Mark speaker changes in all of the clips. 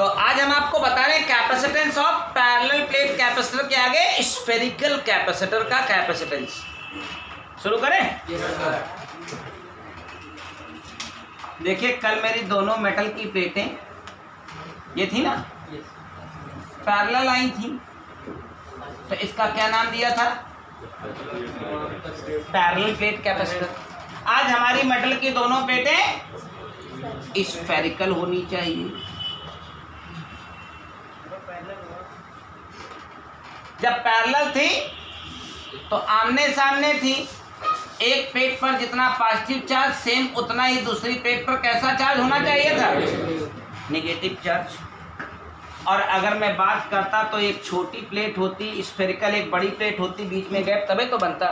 Speaker 1: तो आज हम आपको बता रहे हैं capacitance of parallel plate capacitor के आगे स्फेरिकल कैपेसिटर का कैपेसिटेंस। शुरू करें। देखिए कल मेरी दोनों मेटल की प्लेटें ये थी ना, पैरेलल आई थी, तो इसका क्या नाम दिया था? Parallel plate capacitor. आज हमारी मेटल की दोनों प्लेटें स्फेरिकल होनी चाहिए। जब पैरेलल थी तो आमने सामने थी, एक प्लेट पर जितना पॉजिटिव चार्ज सेम उतना ही दूसरी प्लेट पर कैसा चार्ज होना चाहिए था? Negative charge. और अगर मैं बात करता तो एक छोटी प्लेट होती स्फेरिकल, एक बड़ी प्लेट होती, बीच में गैप तभी तो बनता।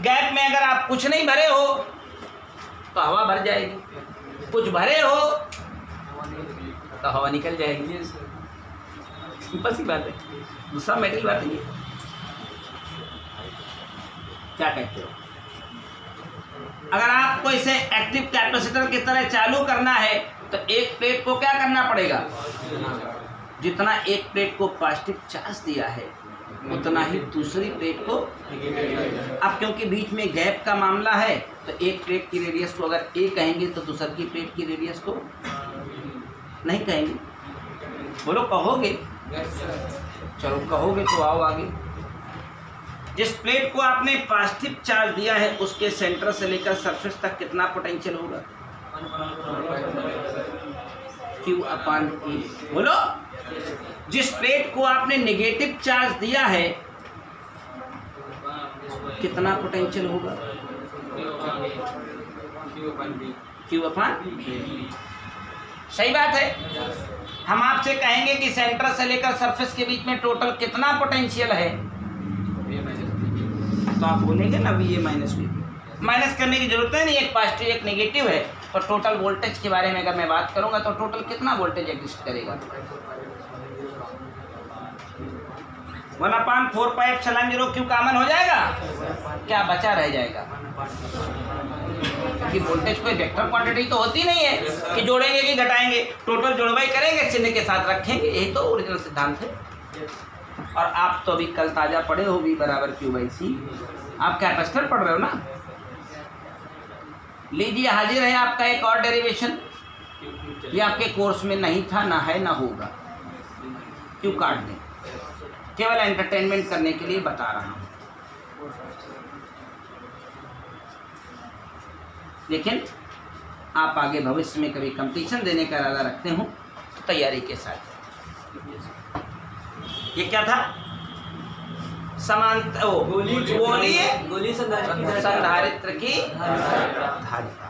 Speaker 1: गैप में अगर आप कुछ नहीं भरे हो तो हवा भर जाएगी, कुछ भरे हो तो हवा निकल जाएगी। सिंपल सी बात है, दूसरा मेटल बात नहीं। क्या कहते हो? अगर आपको इसे एक्टिव कैपेसिटर की तरह चालू करना है तो एक प्लेट को क्या करना पड़ेगा? जितना एक प्लेट को पॉजिटिव चार्ज दिया है उतना ही दूसरी प्लेट को। अब क्योंकि बीच में गैप का मामला है तो एक प्लेट की रेडियस को अगर ए कहेंगे तो दूसरी की प्लेट की रेडियस को नहीं कहेंगे। बोलो कहोगे? चलो कहोगे तो आओ आगे। जिस प्लेट को आपने पॉजिटिव चार्ज दिया है उसके सेंटर से लेकर सरफेस तक कितना पोटेंशियल होगा? Q/E। बोलो। जिस प्लेट को आपने नेगेटिव चार्ज दिया है कितना पोटेंशियल होगा? Q/V। सही बात है। हम आपसे कहेंगे कि सेंटर से लेकर सरफेस के बीच में टोटल कितना पोटेंशियल है, तो आप बोलेंगे ना VA माइनस V। माइनस करने की जरूरत है नहीं, एक पॉजिटिव एक नेगेटिव है। तो टोटल वोल्टेज के बारे में अगर मैं बात करूंगा तो टोटल कितना वोल्टेज एग्जिस्ट करेगा? 1/4πε0 Q कॉमन हो जाएगा, क्या बचा रह जाएगा? क्योंकि वोल्टेज कोई वेक्टर क्वांटिटी तो होती नहीं है कि जोड़ेंगे कि घटाएंगे, टोटल जोड़वाई करेंगे, चिन्ह के साथ रखेंगे। यही तो ओरिजिनल सिद्धांत है। और आप तो अभी कल ताजा पढ़े हो V = Q/C। आप कैपेसिटर पढ़ रहे हो ना? लीजिए हाजिर है आपका एक और डेरिवेशन। ये आपके कोर्स में नहीं था, ना है, ना होगा। क्यों काट दें? केवल एंटरटेनमेंट करने के लिए बता रहा हूं। लेकिन आप आगे भविष्य में कभी कंपटीशन देने का इरादा रखते हो तो तैयारी के साथ। ये क्या था? समांतर गोलीय संधारित्र की धारिता।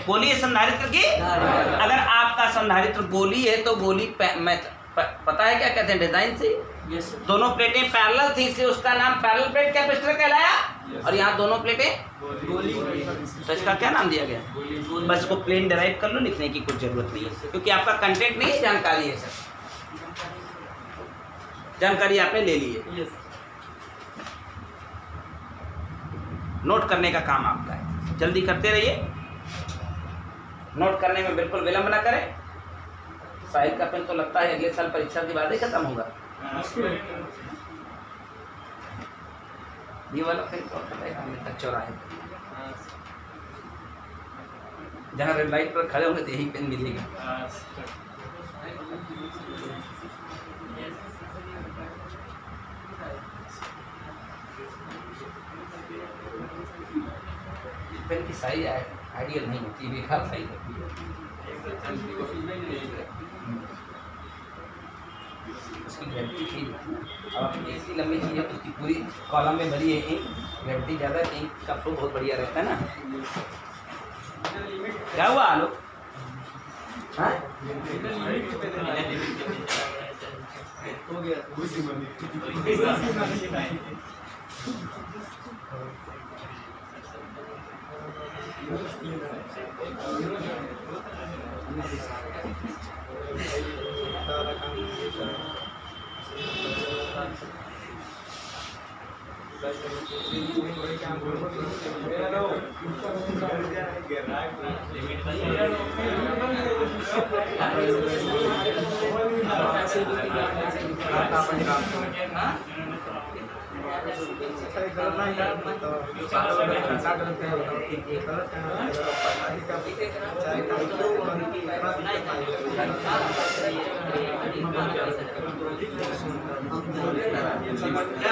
Speaker 1: गोलीय संधारित्र की। अगर आपका संधारित्र गोली है तो गोली पता है क्या कहते हैं डिजाइन से? दोनों प्लेटें पैरेलल थी इसलिए उसका नाम पैरेलल प्लेट कैपेसिटर कहलाया। और यहाँ दोनों प्लेटें गोली, तो इसका क्या नाम दिया गया? बस को प्लेन डिराइव कर लो, लिखने की कुछ जरूरत नहीं है क्योंकि आपका कंटेंट नहीं, जानकारी है सर। जानकारी आपने ले ली है, नोट करने का काम आपका है। जल्दी करते रहिए, नोट करने में बिल्कुल विलंब ना करें। साहिल का पेन तो लगता है अगले साल परीक्षा के बाद ही खत्म होगा। ये वाला पेन तो तक चौराहे जहाँ रेड लाइट पर खड़े होंगे तो यही पेन मिलेगा। पेन की साइज आइडियल नहीं होती, बेकार साइज होती है। उसकी ग्रेविटी ठीक होती है। अब आपकी इतनी लंबी चीज़ है, उसकी पूरी कॉलम में भरी है, ग्रेविटी ज़्यादा है, इंक का फ्लो बहुत बढ़िया रहता है ना। क्या हुआ आलोक? हाँ हो गया। क्या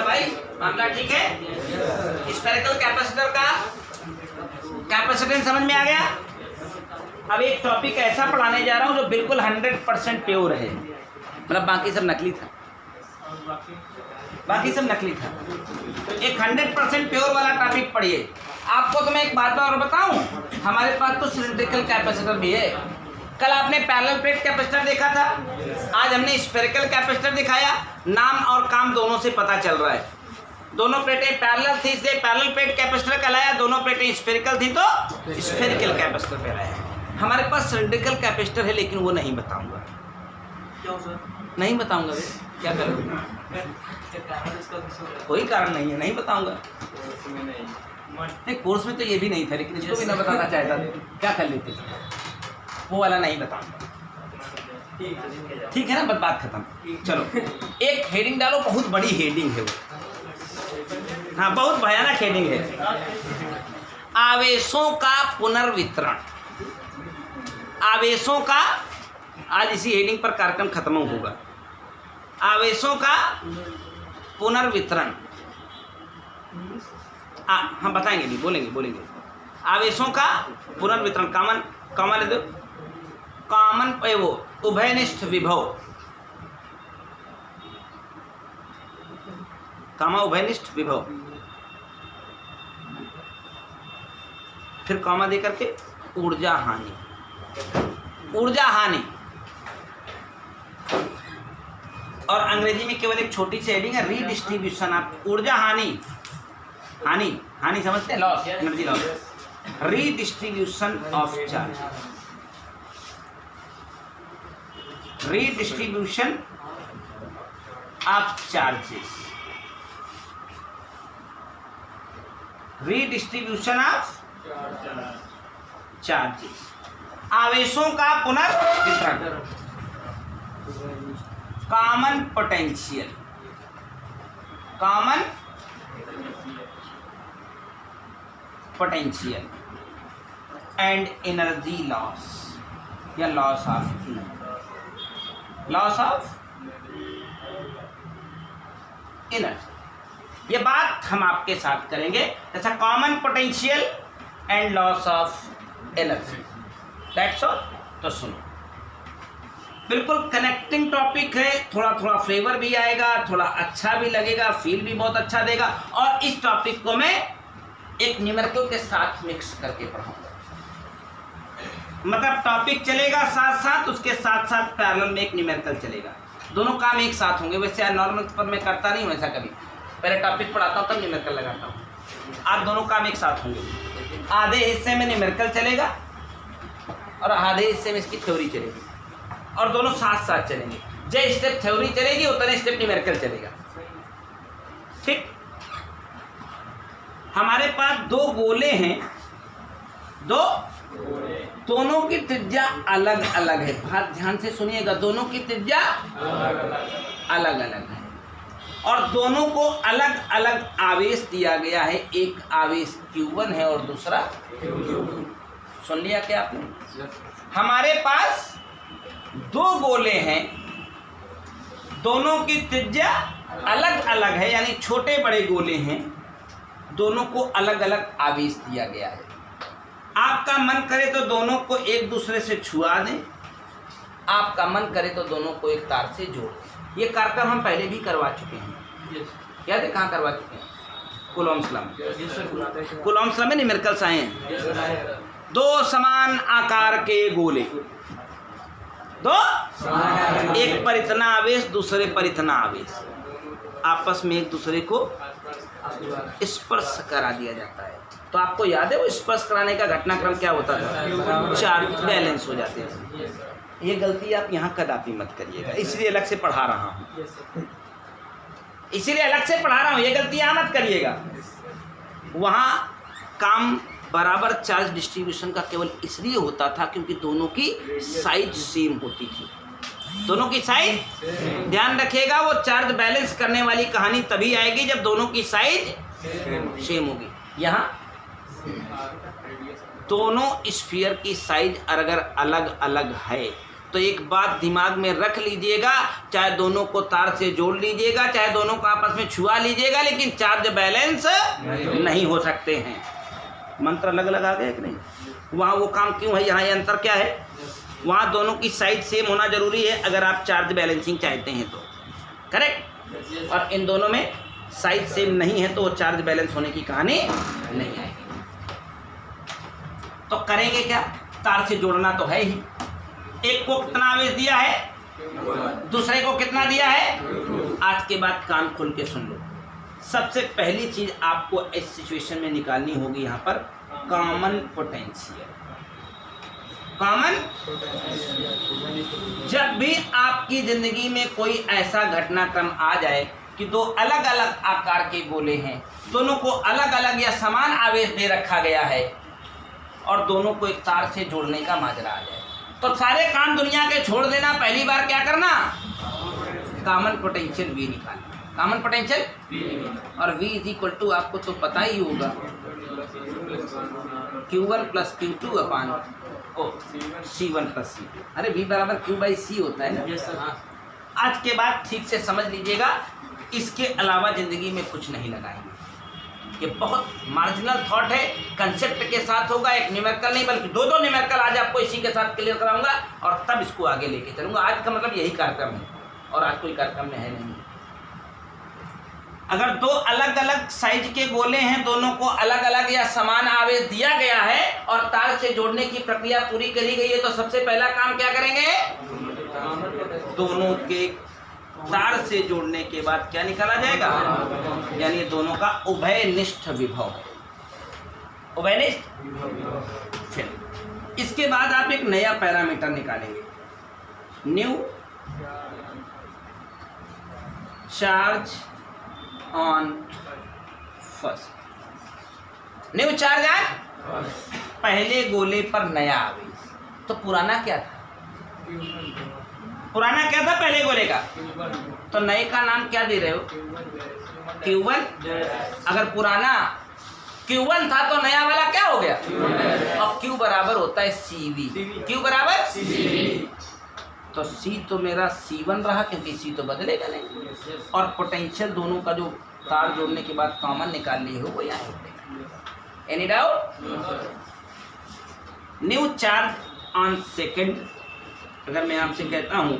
Speaker 1: भाई मामला ठीक है? स्फेरिकल कैपेसिटर का कैपेसिटेंस समझ में आ गया। अब एक टॉपिक ऐसा पढ़ाने जा रहा हूं जो बिल्कुल 100% प्योर है, मतलब बाकी सब नकली था, बाकी सब नकली था। एक 100% प्योर वाला टॉपिक पढ़िए। आपको तो मैं एक बात और बताऊं, हमारे पास तो सिलिंड्रिकल कैपेसिटर भी है। कल आपने पैरेलल प्लेट कैपेसिटर देखा था, आज हमने स्फेरिकल कैपेसिटर दिखाया। नाम और काम दोनों से पता चल रहा है। दोनों प्लेटें पैरेलल थी इसलिए पैरेलल प्लेट कैपेसिटर कहलाया, दोनों प्लेटें स्फेरिकल थी तो स्फेरिकल कैपेसिटर कहलाया। हमारे पास सिलिंड्रिकल कैपेसिटर है लेकिन वो नहीं बताऊंगा।
Speaker 2: क्यों सर?
Speaker 1: नहीं बताऊंगा, क्या करूँगा, कोई कारण नहीं है, नहीं बताऊंगा। नहीं, कोर्स में तो ये भी नहीं था, लेकिन इसको भी ना बताना चाहता क्या कर लेते, वो वाला नहीं बताऊंगा। ठीक है ना, बस बात खत्म। चलो एक हेडिंग डालो, बहुत बड़ी हेडिंग है वो, हाँ बहुत भयानक हेडिंग है। आवेशों का पुनर्वितरण। आवेशों का, आज इसी हेडिंग पर कार्यक्रम खत्म होगा। आवेशों का पुनर्वितरण, हम बताएंगे नहीं, बोलेंगे। आवेशों का पुनर्वितरण, कॉमन वो उभयनिष्ठ विभव, उभयनिष्ठ विभव, फिर कॉमा दे करके ऊर्जा हानि। और अंग्रेजी में केवल एक छोटी सी हेडिंग है, रीडिस्ट्रीब्यूशन ऑफ ऊर्जा हानि समझते हैं, loss, energy loss, redistribution of charge, redistribution of charges, redistribution of charges. आवेशों का पुनर्वितरण, common potential, and energy loss या लॉस ऑफ एनर्जी। ये बात हम आपके साथ करेंगे, जैसा common potential and loss of energy. That's all. तो सुनो, बिल्कुल कनेक्टिंग टॉपिक है, थोड़ा थोड़ा फ्लेवर भी आएगा, थोड़ा अच्छा भी लगेगा, फील भी बहुत अच्छा देगा। और इस टॉपिक को मैं एक न्यूमेरिकल के साथ मिक्स करके पढ़ाऊंगा, मतलब टॉपिक चलेगा साथ साथ, उसके साथ साथ पैरेलल में एक न्यूमेरिकल चलेगा, दोनों काम एक साथ होंगे। वैसे नॉर्मल पर मैं करता नहीं हूँ ऐसा कभी, पहले टॉपिक पढ़ाता हूँ तब न्यूमेरिकल लगाता हूँ। आज दोनों काम एक साथ होंगे, आधे हिस्से में न्यूमेरिकल चलेगा और आधे हिस्से में इसकी थ्योरी चलेगी, और दोनों साथ साथ चलेंगे। जो स्टेप थ्योरी चलेगी उतने स्टेप न्यूमेरिकल चलेगा। ठीक, हमारे पास दो गोले हैं, दोनों की त्रिज्या अलग अलग है। बहुत ध्यान से सुनिएगा, दोनों की त्रिज्या अलग अलग है और दोनों को अलग अलग आवेश दिया गया है। एक आवेश Q1 है और दूसरा Q2। सुन लिया क्या आपने? हमारे पास दो गोले हैं, दोनों की त्रिज्या अलग अलग है, यानी छोटे बड़े गोले हैं, दोनों को अलग अलग आवेश दिया गया है। आपका मन करे तो दोनों को एक दूसरे से छुआ दें, आपका मन करे तो दोनों को एक तार से जोड़ दें। ये कार्यक्रम हम पहले भी करवा चुके हैं। याद है कहाँ करवा चुके हैं? कूलॉम्स लॉ में। कूलॉम्स लॉ में न्यूमेरिकल्स आए हैं। दो समान आकार के गोले, एक पर इतना आवेश, दूसरे पर इतना आवेश, आपस में एक दूसरे को स्पर्श करा दिया जाता है। तो आपको याद है वो स्पर्श कराने का घटनाक्रम क्या होता था? चार्ज बैलेंस हो जाते थे। ये गलती आप यहाँ कदापि मत करिएगा, इसलिए अलग से पढ़ा रहा हूँ, ये गलती यहाँ मत करिएगा। वहाँ काम बराबर चार्ज डिस्ट्रीब्यूशन का केवल इसलिए होता था क्योंकि दोनों की साइज सेम होती थी। दोनों की साइज, ध्यान रखिएगा वो चार्ज बैलेंस करने वाली कहानी तभी आएगी जब दोनों की साइज सेम होगी। यहाँ दोनों स्फीयर की साइज अगर अलग अलग है तो एक बात दिमाग में रख लीजिएगा, चाहे दोनों को तार से जोड़ लीजिएगा, चाहे दोनों को आपस में छुआ लीजिएगा, लेकिन चार्ज बैलेंस नहीं हो सकते हैं। मंत्र अलग अलग आ गए कि नहीं? वहाँ वो काम क्यों है, यहाँ ये अंतर क्या है? वहाँ दोनों की साइज सेम होना जरूरी है अगर आप चार्ज बैलेंसिंग चाहते हैं तो, करेक्ट। और इन दोनों में साइज सेम नहीं है तो वो चार्ज बैलेंस होने की कहानी नहीं आएगी। तो करेंगे क्या? तार से जोड़ना तो है ही। एक को कितना आवेश दिया है, दूसरे को कितना दिया है। आज के बाद कान खोल के सुन लो। सबसे पहली चीज आपको इस सिचुएशन में निकालनी होगी यहाँ पर कॉमन पोटेंशियल। कॉमन, जब भी आपकी जिंदगी में कोई ऐसा घटनाक्रम आ जाए कि दो अलग अलग आकार के गोले हैं, दोनों को अलग अलग या समान आवेश दे रखा गया है और दोनों को एक तार से जोड़ने का माजरा आ जाए, तो सारे काम दुनिया के छोड़ देना। पहली बार क्या करना? कॉमन पोटेंशियल V निकालना। कॉमन पोटेंशियल और V इज इक्वल टू आपको तो पता ही होगा Q1 प्लस Q2 अपान C1 प्लस C2। अरे V बराबर Q बाई C होता है ना। आज के बाद ठीक से समझ लीजिएगा, इसके अलावा जिंदगी में कुछ नहीं लगाएंगे। ये बहुत मार्जिनल थॉट है, कंसेप्ट के साथ होगा, एक न्यूमेरिकल नहीं बल्कि दो न्यूमेरिकल आज आपको इसी के साथ क्लियर कराऊंगा और तब इसको आगे लेके चलूंगा। आज का मतलब यही कार्यक्रम है और आज कोई कार्यक्रम में है नहीं। अगर दो अलग अलग साइज के गोले हैं, दोनों को अलग अलग या समान आवेश दिया गया है और तार से जोड़ने की प्रक्रिया पूरी करी गई है, तो सबसे पहला काम क्या करेंगे? दोनों के तार से जोड़ने के बाद क्या निकाला जाएगा? यानी दोनों का उभयनिष्ठ विभव है। उभयनिष्ठ। फिर इसके बाद आप एक नया पैरामीटर निकालेंगे, new charge on first. New charge on पहले गोले पर नया आवेश। तो पुराना क्या था? पुराना क्या था पहले गोले का? तो नए का नाम क्या दे रहे हो? Q1। अगर पुराना Q1 था तो नया वाला क्या हो गया? और Q बराबर होता है CV। Q बराबर CV। तो C तो मेरा C1 रहा क्योंकि C तो बदलेगा नहीं, और पोटेंशियल दोनों का जो तार जोड़ने के बाद कॉमन निकाल लिए हो वो यहाँ होगा। Any doubt? New charge on second. अगर मैं आपसे कहता हूँ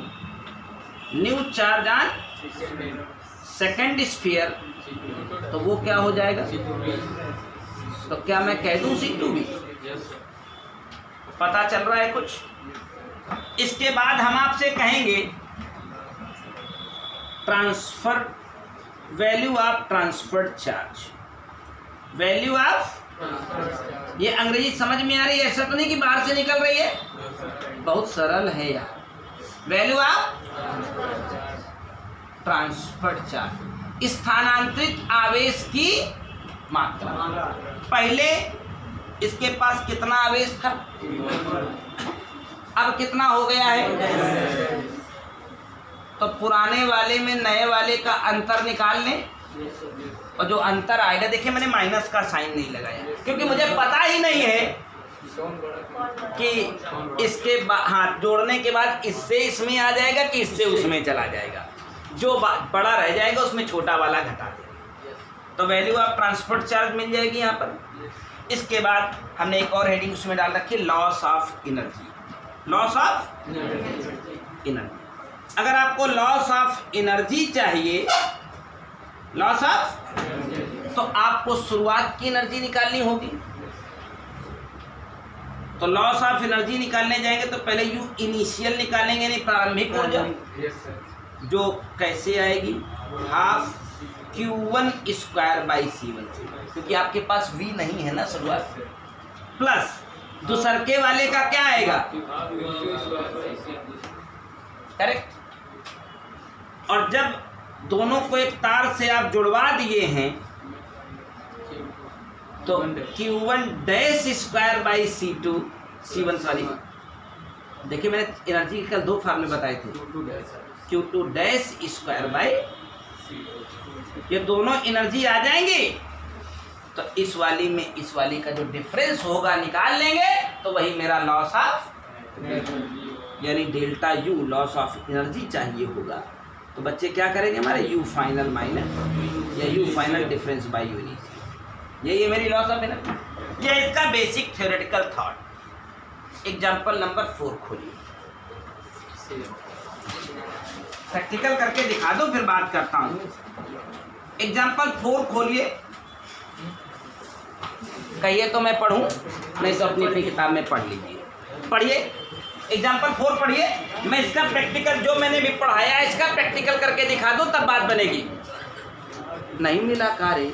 Speaker 1: new charge on second sphere, तो वो क्या हो जाएगा? तो क्या मैं कह दूँ C2 भी? पता चल रहा है कुछ? इसके बाद हम आपसे कहेंगे transfer, value of transferred charge. Value of, ये अंग्रेजी समझ में आ रही है? ऐसा तो नहीं कि बाहर से निकल रही है, बहुत सरल है यार। वैल्यू ऑफ ट्रांसफर्ड चार्ज, स्थानांतरित आवेश की मात्रा। पहले इसके पास कितना आवेश था, अब कितना हो गया है? तो पुराने वाले में नए वाले का अंतर निकाल लें, और जो अंतर आएगा, देखिए मैंने माइनस का साइन नहीं लगाया क्योंकि मुझे पता ही नहीं है कि इसके हाँ जोड़ने के बाद इससे इसमें आ जाएगा कि इससे उसमें चला जाएगा। जो बड़ा रह जाएगा उसमें छोटा वाला घटा देगा, तो वैल्यू ऑफ ट्रांसफर्ड चार्ज मिल जाएगी यहाँ पर। इसके बाद हमने एक और हेडिंग उसमें डाल रखी, loss of energy. Loss of energy. अगर आपको लॉस ऑफ एनर्जी चाहिए, लॉस ऑफ, तो आपको शुरुआत की एनर्जी निकालनी होगी। तो लॉस ऑफ एनर्जी निकालने जाएंगे तो पहले यू इनिशियल निकालेंगे, नहीं प्रारंभिक ऊर्जा, जो कैसे आएगी? Half Q1 square by C1, क्योंकि आपके पास V नहीं है ना शुरुआत, प्लस दूसरके वाले का क्या आएगा? करेक्ट। और जब दोनों को एक तार से आप जुड़वा दिए हैं तो Q1 dash square by C2, C1 sorry, देखिए मैंने एनर्जी के कल दो फार्मूले बताए थे, Q2 डैश स्क्वायर बाई, ये दोनों एनर्जी आ जाएंगी तो इस वाली में इस वाली का जो डिफरेंस होगा निकाल लेंगे, तो वही मेरा लॉस ऑफ यानी delta U loss of energy चाहिए होगा। तो बच्चे क्या करेंगे हमारे यू फाइनल माइनस या you final difference by you initial, यही है मेरी लॉस ऑफ एनर्जी। ये इसका basic theoretical thought. Example number 4 खोलिए, प्रैक्टिकल करके दिखा दो फिर बात करता हूँ। एग्जाम्पल 4 खोलिए, कहिए तो मैं पढ़ूं, नहीं तो अपनी अपनी किताब में पढ़ लीजिए। पढ़िए एग्जाम्पल 4 पढ़िए, मैं इसका प्रैक्टिकल जो मैंने भी पढ़ाया है इसका प्रैक्टिकल करके दिखा दो, तब बात बनेगी। नहीं मिला कार्य,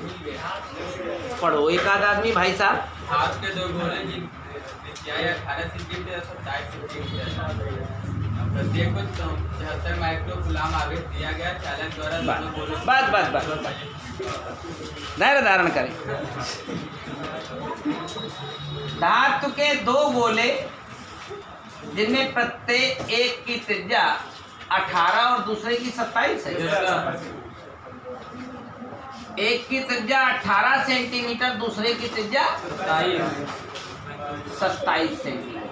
Speaker 1: पढ़ो एक आध आदमी भाई साहब।
Speaker 2: हाथ के दो गोले की 18 सेकंड से 27 सेकंड प्रत्येक को 74 माइक्रोकूलम आवेश दिया गया। चैलेंज द्वारा दोनों गोलों
Speaker 1: बस धैर्य धारण करें। धातु के दो गोले जिनमें प्रत्येक एक की त्रिज्या 18 और दूसरे की 27 है। एक की त्रिज्या 18 सेंटीमीटर, दूसरे की त्रिज्या 27 सेंटीमीटर।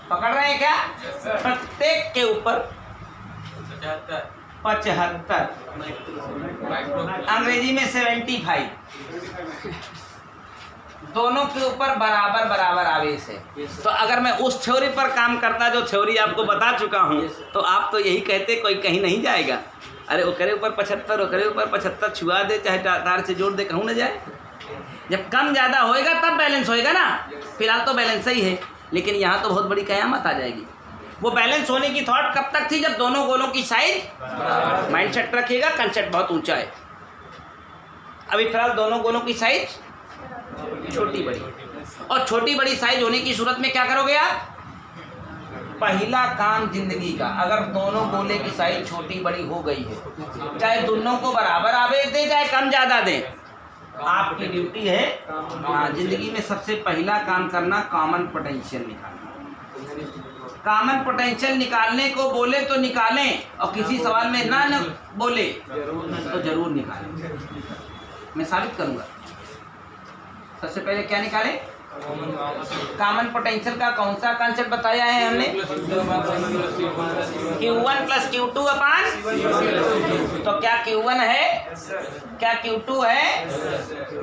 Speaker 1: पकड़ रहे हैं क्या? प्रत्येक के ऊपर 75, अंग्रेजी में 75, दोनों के ऊपर बराबर बराबर आवेश है। तो अगर मैं उस थ्योरी पर काम करता जो थ्योरी आपको बता चुका हूं, तो आप तो यही कहते कोई कहीं नहीं जाएगा। अरे वो करे ऊपर 75, वो करे ऊपर 75, छुआ दे चाहे तार से जोड़ दे, कहूँ ना जाए। जब कम ज़्यादा होएगा तब बैलेंस होएगा ना, फिलहाल तो बैलेंस ही है। लेकिन यहाँ तो बहुत बड़ी कयामत आ जाएगी। वो बैलेंस होने की थॉट कब तक थी? जब दोनों गोलों की साइज, माइंड सेट रखिएगा, कंसेप्ट बहुत ऊंचा है। अभी फिलहाल दोनों गोलों की साइज छोटी बड़ी, और छोटी बड़ी साइज होने की सूरत में क्या करोगे आप? पहला काम जिंदगी का, अगर दोनों गोले की साइज छोटी बड़ी हो गई है, चाहे दोनों को बराबर आवेश दे चाहे कम ज़्यादा दें, आपकी ड्यूटी है जिंदगी में सबसे पहला काम करना कॉमन पोटेंशियल निकालना। कॉमन पोटेंशियल निकालने को बोले तो निकालें, और किसी सवाल में ना बोले तो जरूर निकालें। मैं साबित करूंगा। सबसे पहले क्या निकालें? कॉमन पोटेंशियल का कौन सा कॉन्सेप्ट बताया है हमने? Q1 प्लस Q2 अपान, तो क्या Q1 है, क्या Q2 है?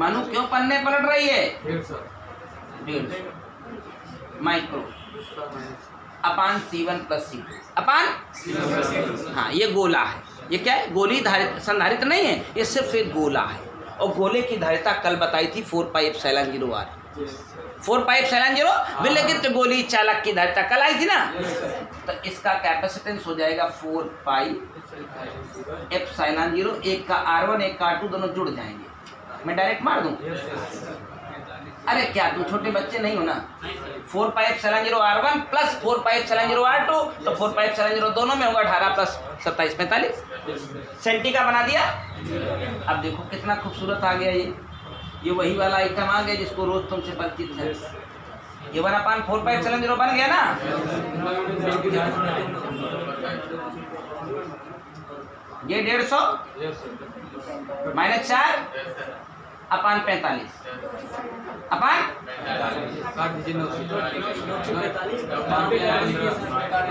Speaker 1: मानो क्यों पन्ने पलट रही है? 150 माइक्रो अपान C1 प्लस C2 अपान, हाँ ये गोला है। ये क्या है? गोली धारित संधारित नहीं है, ये सिर्फ एक गोला है। और गोले की धारिता कल बताई थी 4πε0r, 4πε0 विलगित गोली चालक की धारिता कल आई थी ना। तो इसका कैपेसिटेंस हो जाएगा 4πε0, एक का R1 एक का R2 दोनों जुड़ जाएंगे। मैं डायरेक्ट मार दूं? अरे क्या तुम छोटे बच्चे नहीं हो ना? 4πε0r1 प्लस 4πε0r2, तो 4πε0 दोनों में होगा 18 प्लस 27 45 सेंटी का बना दिया। अब देखो कितना खूबसूरत आ गया ये वही वाला आइटम आ गया जिसको रोज तुमसे परिचित है। ये 1/4πε0 बन गया ना। ये 150 माइनस 4 अपान 45 अपान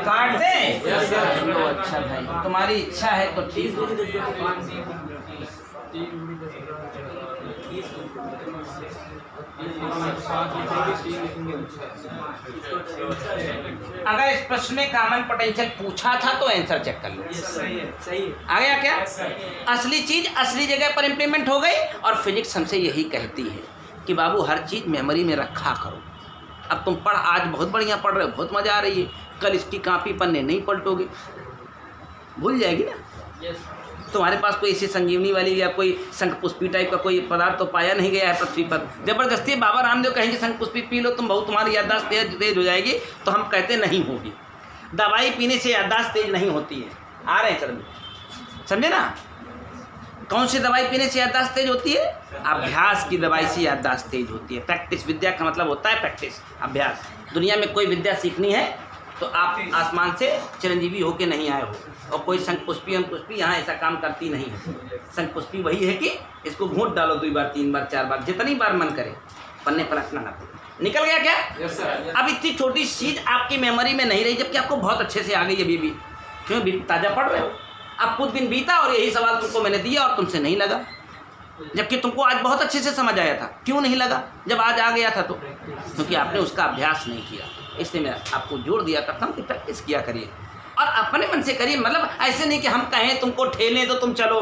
Speaker 1: काट दे। चलो अच्छा भाई, तुम्हारी इच्छा है तो ठीक है। अगर इस प्रश्न में कॉमन पोटेंशियल पूछा था तो आंसर चेक कर लो। सही आ गया क्या? असली चीज असली जगह पर इम्प्लीमेंट हो गई। और फिजिक्स हमसे यही कहती है कि बाबू हर चीज मेमोरी में रखा करो। अब तुम पढ़, आज बहुत बढ़िया पढ़ रहे हो, बहुत मजा आ रही है, कल इसकी कापी पन्ने नहीं पलटोगे, भूल जाएगी ना। तुम्हारे पास कोई ऐसी संजीवनी वाली या कोई शंखपुष्पी टाइप का कोई पदार्थ तो पाया नहीं गया है पृथ्वी पर। जबरदस्ती बाबा रामदेव कहेंगे शंखपुष्पी पी लो तुम, बहुत तुम्हारी याददाश्त तेज हो जाएगी, तो हम कहते नहीं होगी। दवाई पीने से याददाश्त तेज नहीं होती है। आ रहे हैं समझे ना? कौन सी दवाई पीने से याददाश्त तेज होती है? अभ्यास की दवाई से याददाश्त तेज होती है। प्रैक्टिस, विद्या का मतलब होता है प्रैक्टिस, अभ्यास। दुनिया में कोई विद्या सीखनी है तो आप आसमान से चिरंजीवी होके नहीं आए हो। और कोई शंखपुष्पी पुष्पी यहाँ ऐसा काम करती नहीं है। शंखपुष्पी वही है कि इसको घूंट डालो 2 बार 3 बार 4 बार, जितनी बार मन करे, पन्ने पलटना ना पड़े। निकल गया क्या?
Speaker 2: Yes sir.
Speaker 1: अब इतनी छोटी चीज आपकी मेमोरी में नहीं रही, जबकि आपको बहुत अच्छे से आ गई अभी भी। क्यों? ताज़ा पढ़ रहे हो। अब कुछ दिन बीता और यही सवाल तुमको मैंने दिया और तुमसे नहीं लगा, जबकि तुमको आज बहुत अच्छे से समझ आया था। क्यों नहीं लगा जब आज आ गया था? तो क्योंकि आपने उसका अभ्यास नहीं किया। इसलिए मैं आपको जोर दिया करता हूँ कि प्रैक्टिस किया करिए और अपने मन से करिए। मतलब ऐसे नहीं कि हम कहें तुमको ठेले तो तुम चलो,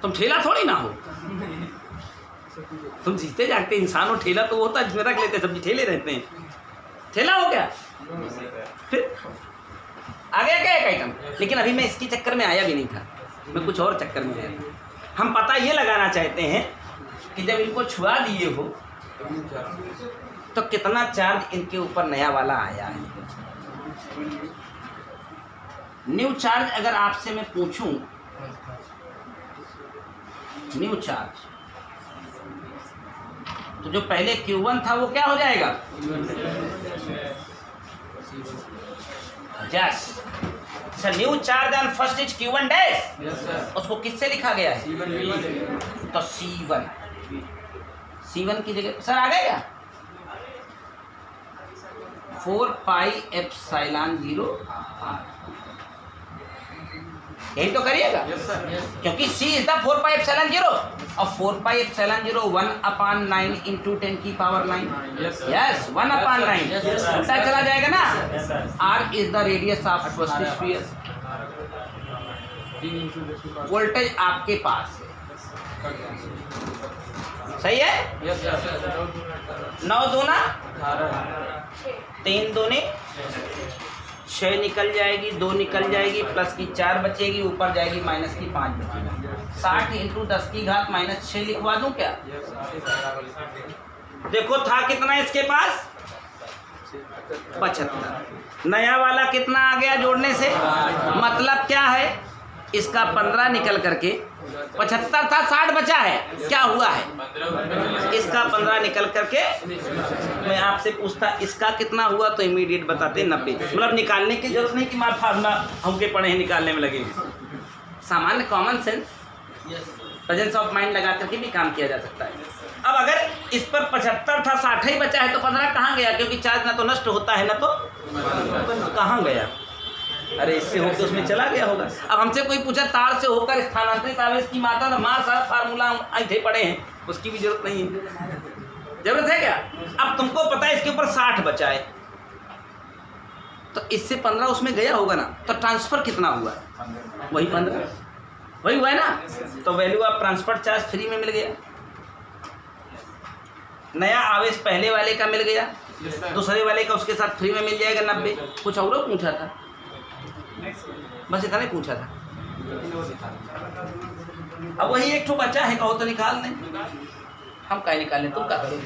Speaker 1: तुम ठेला थोड़ी ना हो। तुम जीते जागते इंसान हो। ठेला तो वो होता है जिसमें रख लेते सब्जी, ठेले रहते हैं। ठेला हो क्या? फिर आ गया क्या एक आइटम? लेकिन अभी मैं इसके चक्कर में आया भी नहीं था, मैं कुछ और चक्कर में आया था। हम पता ये लगाना चाहते हैं कि जब इनको छुआ दिए हो तो कितना चार्ज इनके ऊपर नया वाला आया है। न्यू चार्ज अगर आपसे मैं पूछूं, न्यू चार्ज, तो जो पहले Q1 था वो क्या हो जाएगा? यस। अच्छा, new charge on first is Q1 dash.
Speaker 2: Yes sir.
Speaker 1: उसको किससे लिखा गया है?
Speaker 2: C1
Speaker 1: तो C1 की जगह सर आ गया क्या? 4 पाई एप्सिलॉन 0 R। यही तो करिएगा,
Speaker 2: यस सर।
Speaker 1: क्योंकि C is the 4 pi epsilon 0 और 4 पाई एप्सिलॉन 0 1/9 into 10 की power 9।
Speaker 2: Yes, sir.
Speaker 1: Yes 1/9
Speaker 2: Yes, sir.
Speaker 1: उल्टा चला जाएगा ना। R is the radius of first sphere. Voltage आपके पास है, सही है?
Speaker 2: Yes sir.
Speaker 1: 9 दूना
Speaker 2: 18
Speaker 1: 3 दूनी 6 निकल जाएगी, 2 निकल जाएगी, प्लस की 4 बचेगी, ऊपर जाएगी माइनस की 5 बचेगी। 60 into 10 की घात -6 लिखवा दूं क्या? देखो था कितना इसके पास? 75। नया वाला कितना आ गया जोड़ने से? मतलब क्या है? इसका 15 निकल करके 75 था, 60 बचा है। क्या हुआ है? इसका 15 निकल करके मैं आपसे पूछता इसका कितना हुआ तो इमीडिएट बताते 90। मतलब निकालने की जरूरत नहीं कि मार फार्मूला हमके पढ़े हैं निकालने में लगे। सामान्य common sense, presence of mind लगा करके भी काम किया जा सकता है। अब अगर इस पर 75 था, 60 ही बचा है तो 15 कहाँ गया? क्योंकि चार्ज ना तो नष्ट होता है ना तो कहाँ गया? अरे इससे होकर उसमें चला गया होगा। अब हमसे कोई पूछा तार से होकर स्थानांतरित आवेश की मात्रा, माँ सारा फार्मूला ऐसे पड़े हैं, उसकी भी जरूरत नहीं है। जरूरत है क्या? अब तुमको पता है इसके ऊपर 60 बचा है तो इससे 15 उसमें गया होगा ना, तो ट्रांसफर कितना हुआ? वही 15, वही हुआ है ना। तो value of transfer charge free में मिल गया। नया आवेश पहले वाले का मिल गया, दूसरे वाले का उसके साथ फ्री में मिल जाएगा 90। कुछ और पूछा था? बस इतना ही पूछा था। अब वही एक ठो बच्चा है, कहो तो निकाल दें। हम क्या निकाल लें, तुम क्या करो?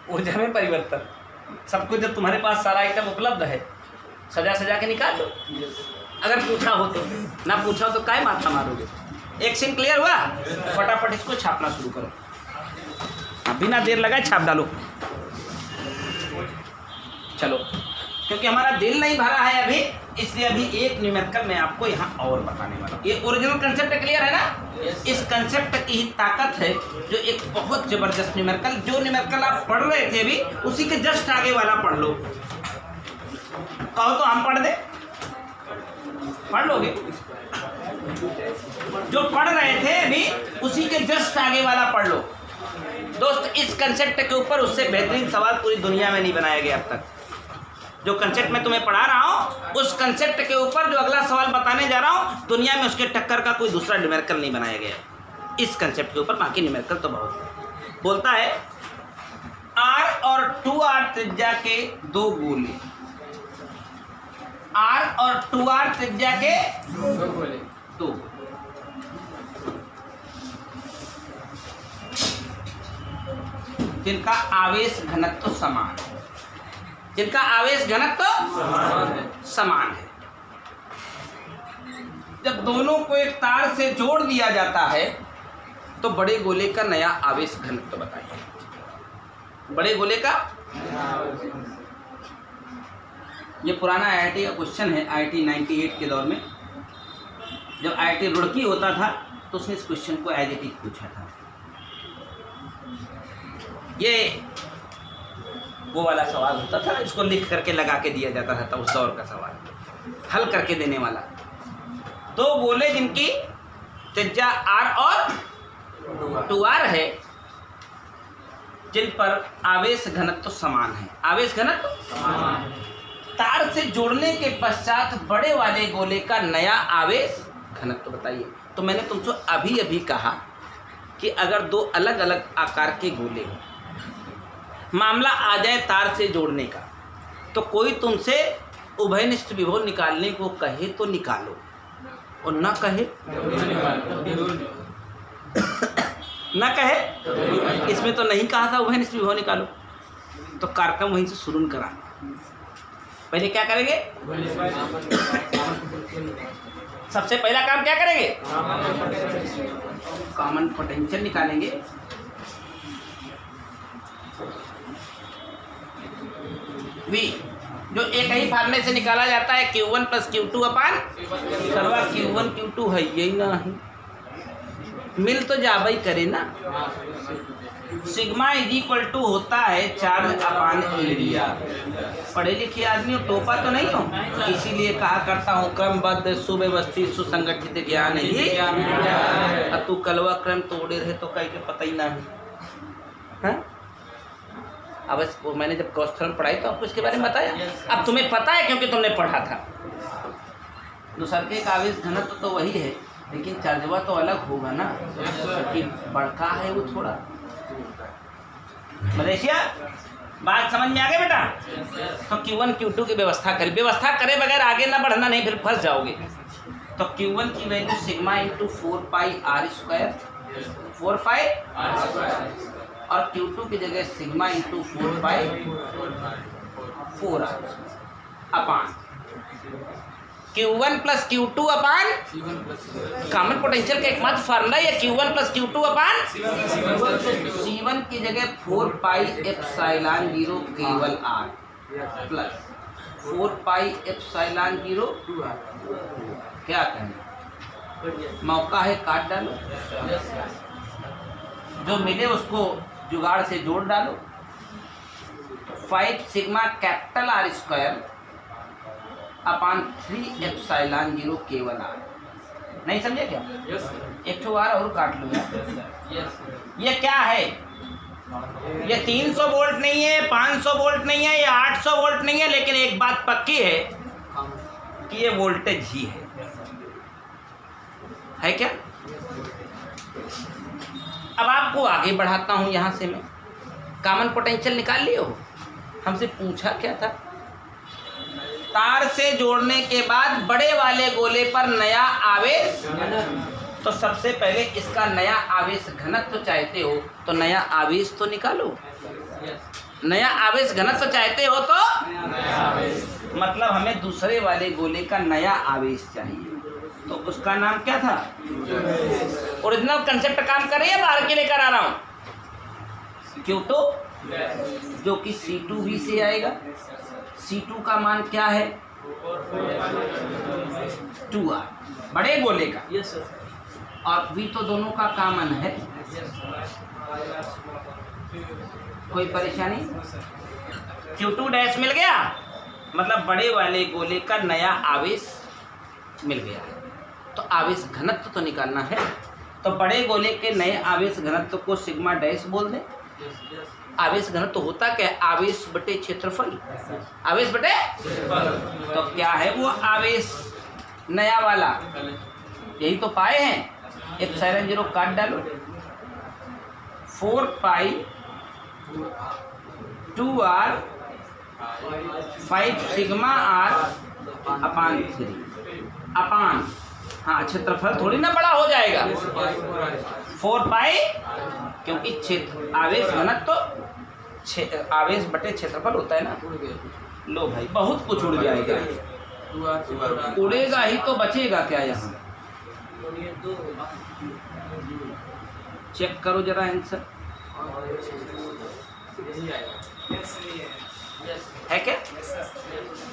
Speaker 1: ऊर्जा में परिवर्तन, सब कुछ जब तुम्हारे पास सारा आइटम उपलब्ध है, सजा सजा के निकाल लो। अगर पूछा हो तो, ना पूछा हो तो काय माथा मारोगे? एक सीन क्लियर हुआ? फटाफट इसको छापना शुरू करो, बिना देर लगाए छाप डालो। चलो, क्योंकि हमारा दिल नहीं भरा है अभी, इसलिए अभी एक न्यूमेरिकल मैं आपको यहाँ और बताने वाला हूँ। ये ओरिजिनल कंसेप्ट क्लियर है ना? इस कंसेप्ट की ही ताकत है जो एक बहुत जबरदस्त न्यूमेरिकल, जो न्यूमेरिकल आप पढ़ रहे थे अभी उसी के जस्ट आगे वाला पढ़ लो। कहो तो हम पढ़ दे, पढ़ लोगे? जो पढ़ रहे थे अभी उसी के जस्ट आगे वाला पढ़ लो। दोस्त, इस कंसेप्ट के ऊपर उससे बेहतरीन सवाल पूरी दुनिया में नहीं बनाया गया अब तक। जो कंसेप्ट मैं तुम्हें पढ़ा रहा हूँ उस कंसेप्ट के ऊपर जो अगला सवाल बताने जा रहा हूँ, दुनिया में उसके टक्कर का कोई दूसरा न्यूमेरिकल नहीं बनाया गया इस कंसेप्ट के ऊपर। बाकी न्यूमेरिकल तो बहुत है। बोलता है R और 2R त्रिज्या के 2 गोले, R और 2R त्रिज्या के 2, जिनका आवेश घनत्व समान है, जिनका आवेश घनत्व समान है। जब दोनों को एक तार से जोड़ दिया जाता है तो बड़े गोले का नया आवेश घनत्व बताइए। बड़े गोले का ये पुराना IIT का क्वेश्चन है, IIT 98 के दौर में जब IIT रुड़की होता था तो उसने इस क्वेश्चन को एज इट इज पूछा था। ये वो वाला सवाल होता था, इसको लिख करके लगा के दिया जाता था, तब उस दौर का सवाल हल करके देने वाला। तो बोले जिनकी त्रिज्या r और 2r है, जिन पर आवेश घनत्व समान है, आवेश घनत्व समान, तार से जोड़ने के पश्चात बड़े वाले गोले का नया आवेश घनत्व बताइए। तो मैंने तुमसे अभी अभी कहा कि अगर दो अलग अलग आकार के गोले हो, मामला आ जाए तार से जोड़ने का, तो कोई तुमसे उभयनिष्ठ विभव निकालने को कहे तो निकालो, और ना कहे ना कहे, इसमें तो नहीं कहा था उभयनिष्ठ विभव निकालो, तो कार्यक्रम वहीं से शुरू कराना। पहले क्या करेंगे? सबसे पहला काम क्या करेंगे? कॉमन पोटेंशियल निकालेंगे। V जो एक ही फार्मूले से निकाला जाता है, Q1 + Q2 अपान करवा Q1 Q2 है, यही ना है, मिल तो जावा ही करे ना। सिग्मा = होता है चार्ज अपान एरिया। पढ़े लिखे आदमी हो, टोपा तो नहीं हो, इसीलिए कहा करता हूँ क्रमबद्ध सुव्यवस्थित सुसंगठित ज्ञान ही, तू कलवा क्रम तोड़े रहे तो कहीं के पता ही ना है। अब इसको मैंने जब कौशल पढ़ाई तो आपको इसके बारे में बताया, अब तुम्हें पता है क्योंकि तुमने पढ़ा था। दूसर के एक आवेश घनत्व तो वही है, लेकिन चार्जवा तो अलग होगा ना, कि बड़का है वो थोड़ा। मलेशिया बात समझ में आ गई बेटा? तो Q1 Q2 की व्यवस्था करें, व्यवस्था करे बगैर आगे ना बढ़ना, नहीं फिर फंस जाओगे। तो Q1 की वैल्यू सिग्मा × 4πr², 4π, और Q2 की जगह सिग्मा × 4π4r अपान Q1 + Q2 अपान कॉमन पोटेंशियल का एकमात्र फार्मूला है Q1 + Q2 अपान C1 की जगह 4πε0 केवल r प्लस 4πε0 क्या कहें, मौका है काट डालो, जो मिले उसको जुगाड़ से जोड़ डालो। 5 सिग्मा R² अपान 3ε0 केवल r। नहीं समझे क्या? एक ठो आर और काट लो यार। ये क्या है? ये 300 वोल्ट नहीं है, 500 वोल्ट नहीं है, ये 800 वोल्ट नहीं है, लेकिन एक बात पक्की है कि ये वोल्टेज ही है क्या? अब आपको आगे बढ़ाता हूं, यहां से मैं कॉमन पोटेंशियल निकाल लियो हो। हमसे पूछा क्या था? तार से जोड़ने के बाद बड़े वाले गोले पर नया आवेश, तो सबसे पहले इसका नया आवेश घनत्व चाहते हो तो नया आवेश तो निकालो। नया आवेश घनत्व चाहते हो तो मतलब हमें दूसरे वाले गोले का नया आवेश चाहिए, तो उसका नाम क्या था? ओरिजिनल कंसेप्ट काम कर रही है, बाहर के लेकर आ रहा हूं। Q2 जो कि C2V से आएगा, C2 का मान क्या है? 2R बड़े गोले का, और V तो दोनों का कॉमन है। कोई परेशानी? Q2' मिल गया, मतलब बड़े वाले गोले का नया आवेश मिल गया है। तो आवेश घनत्व तो निकालना है, तो बड़े गोले के नए आवेश घनत्व को सिग्मा डैश बोल दें। आवेश घनत्व होता क्या? आवेश बटे क्षेत्रफल, आवेश बटे, तो क्या है वो आवेश नया वाला? यही तो पाए हैं, ε0 काट डालो, 4π 2r 5 सिग्मा r अपान 3 अपान, हाँ क्षेत्रफल थोड़ी ना बड़ा हो जाएगा, 4π, क्योंकि क्षेत्र आवेश घनत्व तो आवेश बटे क्षेत्रफल होता है ना। लो भाई बहुत कुछ उड़ जाएगा, उड़ेगा ही तो बचेगा क्या? यहाँ चेक करो जरा आंसर। है क्या?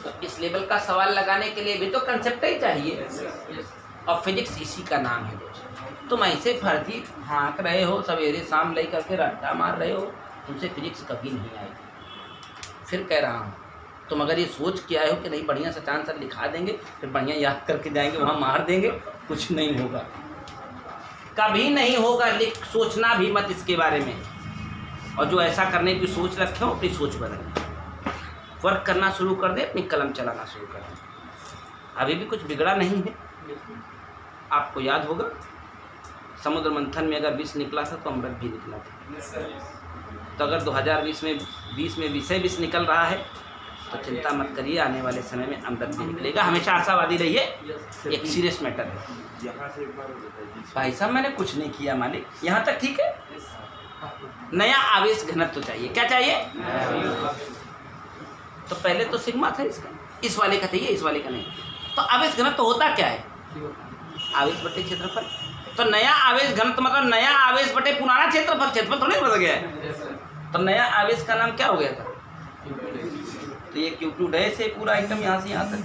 Speaker 1: तो इस लेवल का सवाल लगाने के लिए भी तो कंसेप्ट ही चाहिए, और फिजिक्स इसी का नाम है दोस्तों। तुम ऐसे फर्जी हाँक रहे हो, सवेरे शाम ले करके रट्टा मार रहे हो, तुमसे फिजिक्स कभी नहीं आएगी। फिर कह रहा हूँ, तुम अगर ये सोच के आए हो कि नहीं बढ़िया सा आंसर लिखा देंगे, फिर बढ़िया याद करके जाएंगे वहाँ मार देंगे, कुछ नहीं होगा, कभी नहीं होगा। सोचना भी मत इसके बारे में, और जो ऐसा करने की सोच रखे हो अपनी सोच बदलना, वर्क करना शुरू कर दे, अपनी कलम चलाना शुरू कर दे। अभी भी कुछ बिगड़ा नहीं है। आपको याद होगा समुद्र मंथन में अगर विष निकला था तो अमृत भी निकला था। तो अगर 2020 में विषय विष निकल रहा है तो चिंता मत करिए, आने वाले समय में अमृत भी निकलेगा। हमेशा आशावादी रहिए, एक सीरियस मैटर है। भाई साहब मैंने कुछ नहीं किया मालिक, यहाँ तक ठीक है। नया आवेश घनत्व चाहिए। क्या चाहिए? तो पहले तो सिग्मा था इसका, इस वाले का चाहिए, इस वाले का नहीं। तो आवेश घनत्व होता क्या है? आवेश बटे क्षेत्रफल। तो नया आवेश घनत्व मतलब नया आवेश बटे पुराना क्षेत्रफल। क्षेत्रफल थोड़ी बदल गया है। तो नया आवेश का नाम क्या हो गया था? तो ये Q2 डैश है पूरा आइटम यहाँ से यहाँ तक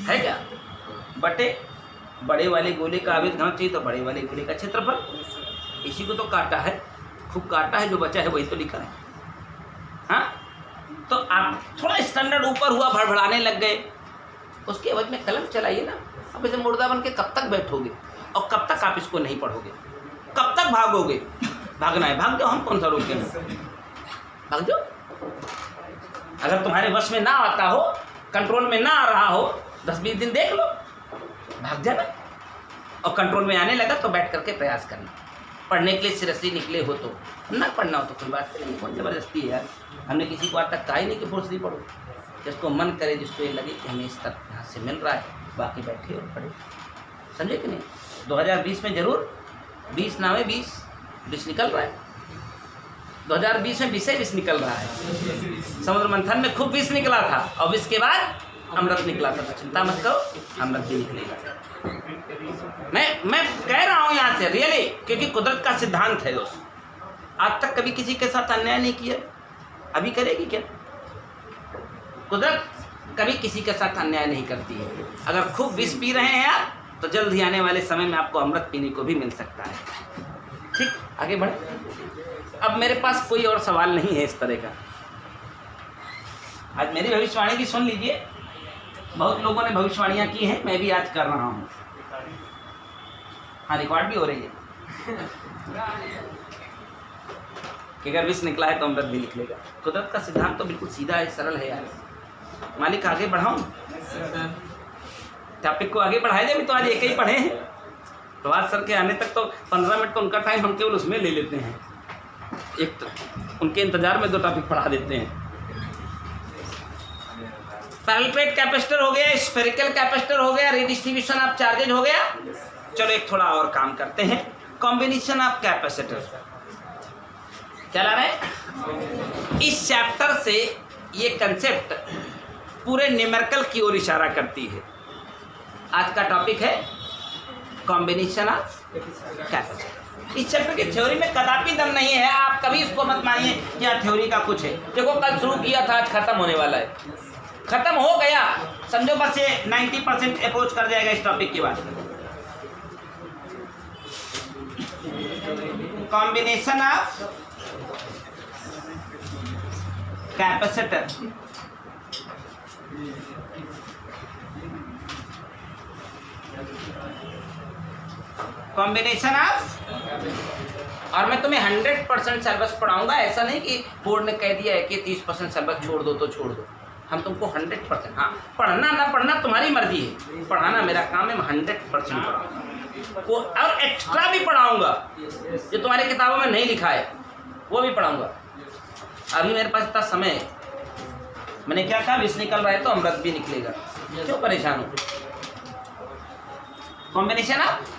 Speaker 1: है क्या? बटे बड़े वाले गोले का आवेश घनत्व चाहिए तो बड़े वाले गोले का क्षेत्रफल। इसी को तो काटा है, खूब काटा है, जो बचा है वही तो लिखा है। हाँ, तो आप थोड़ा स्टैंडर्ड ऊपर हुआ, भड़बड़ाने लग गए, उसके एवज में कलम चलाइए ना। अब इसे मुर्दा बन के कब तक बैठोगे, और कब तक आप इसको नहीं पढ़ोगे? कब तक भागोगे? भागना है भाग जाओ, हम कौन सा रोके हैं, भाग जाओ। अगर तुम्हारे वश में ना आता हो, कंट्रोल में ना आ रहा हो, 10-20 दिन देख लो, भाग जाना। और कंट्रोल में आने लगा तो बैठ करके प्रयास करना। पढ़ने के लिए सीरियसली निकले हो तो, ना पढ़ना हो तो कोई बात नहीं, कौन ज़बरदस्ती है यार। हमने किसी को आज तक कहा ही नहीं कि फोर्सली पढ़ो। जिसको मन करे, जिसको ये लगे कि हमें इस तक यहाँ से मिल रहा है, बाकी बैठे और पढ़े। समझे कि नहीं? 2020 में जरूर 20 नामे 20 निकल रहा है। 2020 में विषय विष निकल रहा है। समुद्र मंथन में खूब विष निकला था, और विष के बाद अमृत निकला था। तो चिंता मत करो, अमृत भी निकलेगा। मैं कह रहा हूँ यहाँ से रियली, क्योंकि कुदरत का सिद्धांत है दोस्त। आज तक कभी किसी के साथ अन्याय नहीं किया, अभी करेगी क्या? कुदरत कभी किसी के साथ अन्याय नहीं करती है। अगर खूब विष पी रहे हैं आप, तो जल्द ही आने वाले समय में आपको अमृत पीने को भी मिल सकता है। ठीक, आगे बढ़े। अब मेरे पास कोई और सवाल नहीं है इस तरह का। आज मेरी भविष्यवाणी भी सुन लीजिए। बहुत लोगों ने भविष्यवाणियाँ की हैं, मैं भी आज कर रहा हूँ। हाँ, रिकॉर्ड भी हो रही है कि अगर विष निकला है तो अमृत भी निकलेगा। कुदरत का सिद्धांत तो बिल्कुल सीधा है, सरल है यार। मालिक आगे बढ़ाऊँ टॉपिक को, आगे बढ़ाए जाए। तो आज एक ही पढ़े हैं, प्रभात सर के आने तक तो 15 मिनट तो उनका टाइम हम केवल उसमें ले लेते हैं। एक तो उनके इंतजार में 2 टॉपिक पढ़ा देते हैं। पैरेलल प्लेट कैपेसिटर हो गया, स्फेरिकल कैपेसिटर हो गया, रिडिस्ट्रीब्यूशन ऑफ चार्जेज हो गया। चलो एक थोड़ा और काम करते हैं, कॉम्बिनेशन ऑफ कैपेसिटर। क्या ला रहे हैं? इस चैप्टर से ये कंसेप्ट पूरे न्यूमेरिकल की ओर इशारा करती है। आज का टॉपिक है कॉम्बिनेशन ऑफ कैपेसिटर। इस चैप्टर की थ्योरी में कदापि दम नहीं है। आप कभी इसको मत मानिए कि यहाँ थ्योरी का कुछ है। देखो कल शुरू किया था, आज खत्म होने वाला है। खत्म हो गया समझो, बस ये 90% अप्रोच कर जाएगा इस टॉपिक के बाद। Combination of capacitor. Combination of, और मैं तुम्हें 100% सिलेबस पढ़ाऊंगा। ऐसा नहीं कि बोर्ड ने कह दिया है कि 30% सिलेबस छोड़ दो तो छोड़ दो। हम तुमको 100%, हाँ, पढ़ना ना पढ़ना तुम्हारी मर्जी है, पढ़ाना मेरा काम है। मैं 100% पढ़ाऊंगा, वो और एक्स्ट्रा भी पढ़ाऊंगा जो तुम्हारी किताबों में नहीं लिखा है, वो भी पढ़ाऊंगा। अभी मेरे पास इतना समय है। मैंने क्या कहा, विष निकल रहा है तो अमृत भी निकलेगा, क्यों परेशान हो? कॉम्बिनेशन ऑफ,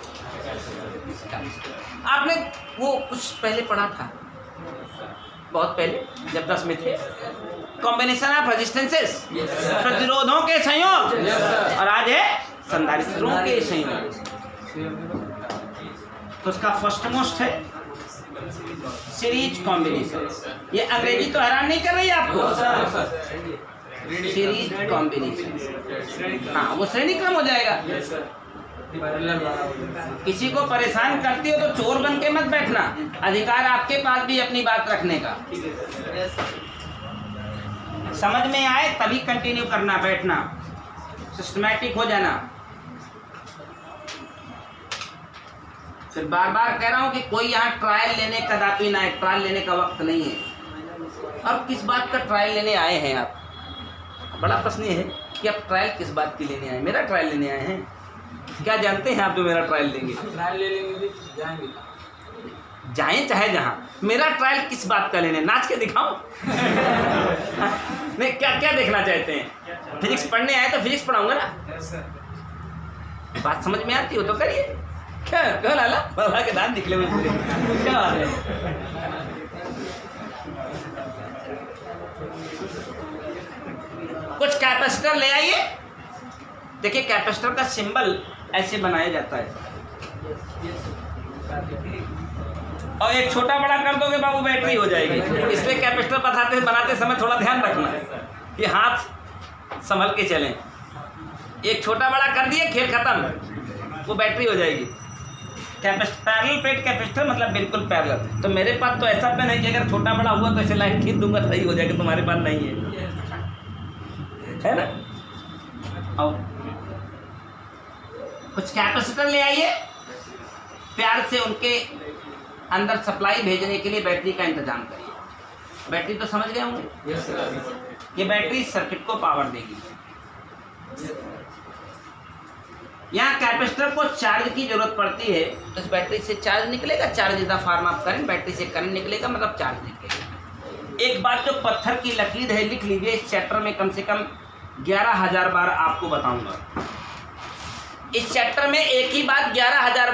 Speaker 1: आपने वो कुछ पहले पढ़ा था, बहुत पहले जब 10 में थे। कॉम्बिनेशन ऑफ रेजिस्टेंसेस, प्रतिरोधों के संयोग, और आज है संधारित्रों के संयोग। तो उसका फर्स्ट मोस्ट है सीरीज कॉम्बिनेशन। ये अंग्रेजी तो हैरान नहीं कर रही है आपको? सीरीज कॉम्बिनेशन, हाँ वो श्रेणी क्रम हो जाएगा। किसी को परेशान करती हो तो चोर बन के मत बैठना, अधिकार आपके पास भी अपनी बात रखने का। समझ में आए तभी कंटिन्यू करना, बैठना, सिस्टमैटिक हो जाना। फिर बार बार कह रहा हूं कि कोई यहाँ ट्रायल लेने कदापि ना है, ट्रायल लेने का वक्त नहीं है। और किस बात का ट्रायल लेने आए हैं आप? बड़ा प्रश्न ये है कि आप ट्रायल किस बात की लेने आए? मेरा ट्रायल लेने आए हैं? क्या जानते हैं आप जो मेरा ट्रायल लेंगे?
Speaker 2: ट्रायल ले लेंगे, जाएंगे,
Speaker 1: जाएं चाहे जहाँ, मेरा ट्रायल किस बात का लेने? नाच के दिखाऊं? नहीं, क्या क्या देखना चाहते हैं? फिजिक्स पढ़ने आए तो फिजिक्स पढ़ाऊंगा ना। बात समझ में आती हो तो करिए। क्या क्यों लाला बाबा के दांत निकले हुए पूरे, क्या बात है? कुछ कैपेसिटर ले आइए। देखिए कैपेसिटर का सिंबल ऐसे बनाया जाता है, और एक छोटा बड़ा कर दोगे बाबू बैटरी हो जाएगी। इसलिए कैपेसिटर बनाते समय थोड़ा ध्यान रखना कि हाथ संभल के चलें। एक छोटा बड़ा कर दिए, खेल खत्म, वो बैटरी हो जाएगी। पैरेलल प्लेट कैपेसिटर मतलब बिल्कुल पैरेलल। तो मेरे पास तो ऐसा पेन है कि अगर छोटा बड़ा हुआ तो ऐसे लाइन खींच दूंगा सही हो जाएगा, तुम्हारे पास नहीं है ना? और कुछ कैपेसिटर ले आइए, प्यार से उनके अंदर सप्लाई भेजने के लिए बैटरी का इंतजाम करिए। बैटरी तो समझ गए होंगे? ये बैटरी सर्किट को पावर देगी। यहाँ कैपेसिटर को चार्ज की जरूरत पड़ती है, तो इस बैटरी से चार्ज निकलेगा। Charge is the form of current, battery से करंट निकलेगा मतलब चार्ज निकलेगा। एक बात जो पत्थर की लकीर है, लिख लीजिए, इस चैप्टर में कम से कम 11,000 बार आपको बताऊंगा। इस चैप्टर में एक ही बात 11,000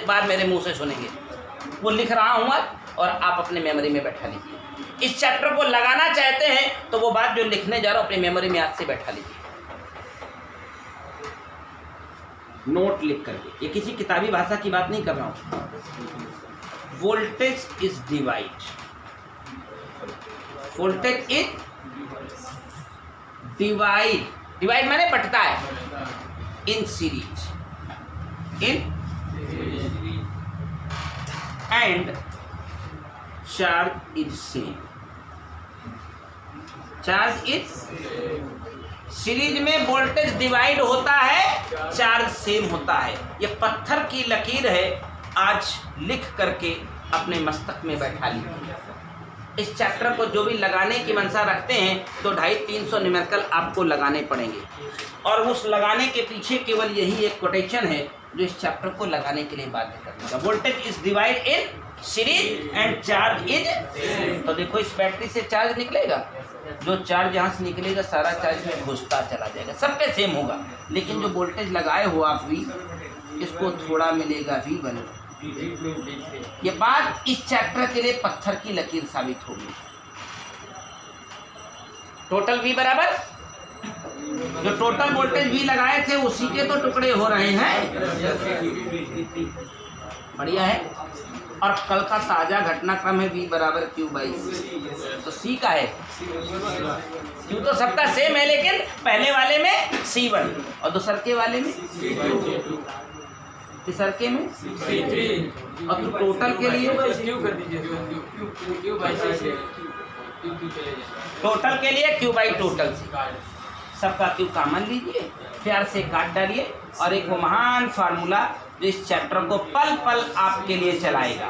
Speaker 1: बार मेरे मुंह से सुनेंगे। वो लिख रहा हूँ और आप अपने मेमोरी में बैठा लीजिए। इस चैप्टर को लगाना चाहते हैं तो वो बात जो लिखने जा रहा हूँ अपनी मेमोरी में आज से बैठा लीजिए, नोट लिख करके। ये किसी किताबी भाषा की बात नहीं कर रहा हूँ। Voltage is divide, voltage is divide माने बटता है, in series, in and charge is same. Charge is series में वोल्टेज डिवाइड होता है, चार्ज सेम होता है। ये पत्थर की लकीर है, आज लिख करके अपने मस्तक में बैठा लीजिए। इस चैप्टर को जो भी लगाने की मंशा रखते हैं तो 250-300 न्यूमेरिकल आपको लगाने पड़ेंगे, और उस लगाने के पीछे केवल यही एक कोटेशन है जो इस चैप्टर को लगाने के लिए बाध्य करेगा। Voltage is divide in series and charge is. तो देखो इस बैटरी से चार्ज निकलेगा, जो चार्ज यहाँ से निकलेगा सारा चार्ज में घुसता चला जाएगा, सब पे सेम होगा। लेकिन जो वोल्टेज लगाए हो आप V, इसको थोड़ा मिलेगा V1। ये बात इस चैप्टर के लिए पत्थर की लकीर साबित होगी। टोटल V बराबर जो टोटल वोल्टेज V लगाए थे उसी के तो टुकड़े हो रहे हैं। बढ़िया है। और कल का ताजा घटनाक्रम है V बराबर Q/C। तो C का है, Q तो सबका सेम है, लेकिन पहले वाले में C1 और दूसरके वाले में तीसरके में C3, और तो टोटल के लिए
Speaker 2: Q कर दीजिए,
Speaker 1: टोटल के लिए Q/टोटल। सबका Q कॉमन लीजिए, प्यार से काट डालिए, और एक वो महान फार्मूला जो इस चैप्टर को पल पल आपके लिए चलाएगा।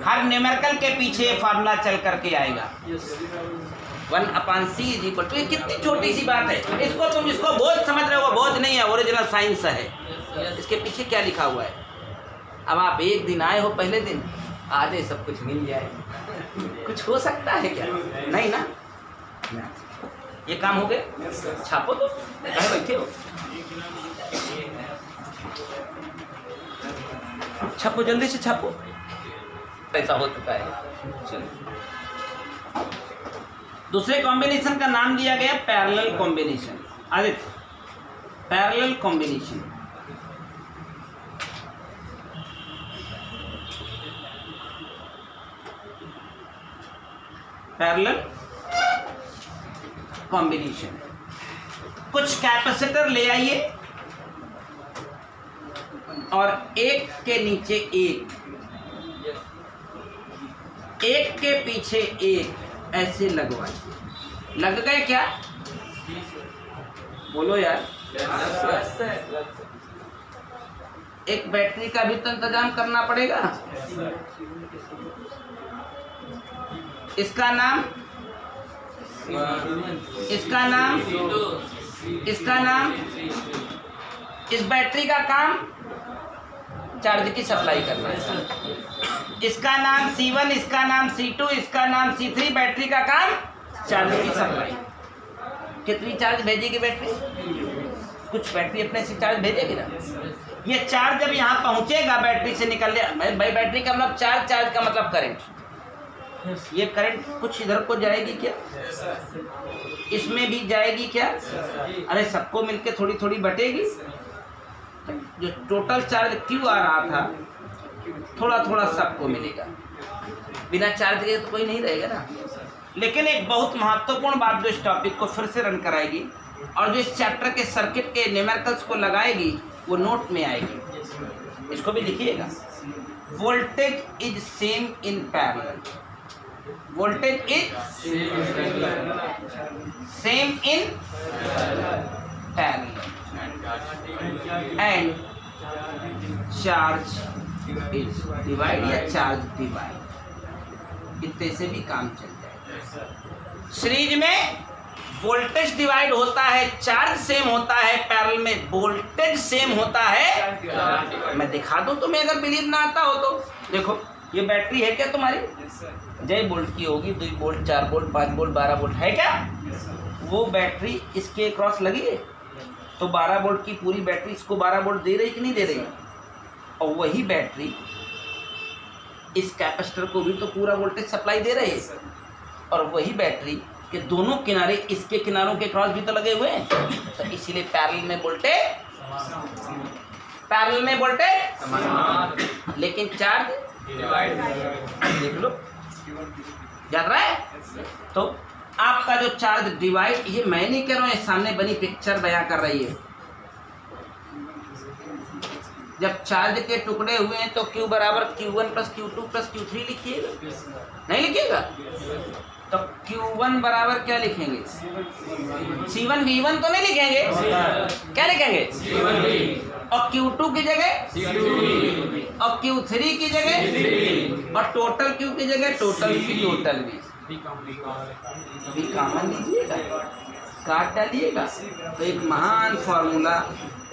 Speaker 1: हर न्यूमेरिकल के पीछे फार्मूला चल करके आएगा। 1/C इज इक्वल टू, ये कितनी छोटी सी बात है, इसको तुम इसको बोझ समझ रहे हो, बोझ नहीं है, ओरिजिनल साइंस है। इसके पीछे क्या लिखा हुआ है? अब आप एक दिन आए हो, पहले दिन आज ही सब कुछ मिल जाए, कुछ हो सकता है क्या? नहीं ना। ये काम हो गया, छापो तो कहे बैठे हो, छापो जल्दी से छापो। ऐसा हो चुका है। चलो, दूसरे कॉम्बिनेशन का नाम दिया गया parallel combination. Aditya, parallel combination. Parallel combination. कुछ कैपेसिटर ले आइए और एक के नीचे एक, एक के पीछे एक ऐसे लगवाइए। लग गए क्या? बोलो यार। एक बैटरी का भी तो इंतजाम करना पड़ेगा। इसका नाम इस बैटरी का काम चार्ज की सप्लाई करना है। इसका नाम C1, इसका नाम C2, इसका नाम C3। बैटरी का काम चार्ज की सप्लाई। कितनी चार्ज भेजेगी बैटरी? कुछ बैटरी अपने से चार्ज भेजेगी ना। ये चार्ज जब यहाँ पहुंचेगा बैटरी से निकलने, भाई बैटरी का मतलब चार्ज, चार्ज का मतलब करंट। ये करंट कुछ इधर को जाएगी क्या? इसमें भी जाएगी क्या? अरे सबको मिलके थोड़ी थोड़ी बटेगी। जो टोटल चार्ज Q आ रहा था, थोड़ा थोड़ा सबको मिलेगा। बिना चार्ज के तो कोई नहीं रहेगा ना। लेकिन एक बहुत महत्वपूर्ण बात जो इस टॉपिक को फिर से रन कराएगी और जो इस चैप्टर के सर्किट के न्यूमेरिकल्स को लगाएगी, वो नोट में आएगी। इसको भी लिखिएगा। Voltage is same in parallel. Voltage is same in parallel and charge is divide या चार्ज डिवाइड। इतने से भी काम चल जाएगा। सीरीज में वोल्टेज डिवाइड होता है, चार्ज सेम होता है। पैरेलल में वोल्टेज सेम होता है। मैं दिखा दूं तुम्हें, अगर बिलीव ना आता हो तो। देखो ये बैटरी है क्या तुम्हारी? जय वोल्ट की होगी, 2 वोल्ट, 4 वोल्ट, 5 वोल्ट, 12 वोल्ट है क्या? वो बैटरी इसके क्रॉस लगी है तो 12 वोल्ट की पूरी बैटरी इसको 12 वोल्ट दे रही कि नहीं दे रही? और वही बैटरी इस कैपेसिटर को भी तो पूरा वोल्टेज सप्लाई दे रही है। और वही बैटरी के दोनों किनारे इसके किनारों के क्रॉस भी तो लगे हुए हैं। तो इसीलिए पैरेलल में वोल्टेज लेकिन चार्ज देख लो याद रहा है। तो आपका जो चार्ज डिवाइड, ये मैं नहीं कह रहा हूँ, ये सामने बनी पिक्चर बयां कर रही है। जब चार्ज के टुकड़े हुए हैं तो Q बराबर Q1 plus Q2 plus Q3 लिखिएगा, नहीं लिखिएगा? तो Q1 बराबर क्या लिखेंगे? C1 V1 तो नहीं लिखेंगे, क्या लिखेंगे? और Q2 की जगह और Q3 की जगह और टोटल Q की जगह टोटल V भी कॉमन लीजिएगा, काट डालिएगा। तो एक महान फॉर्मूला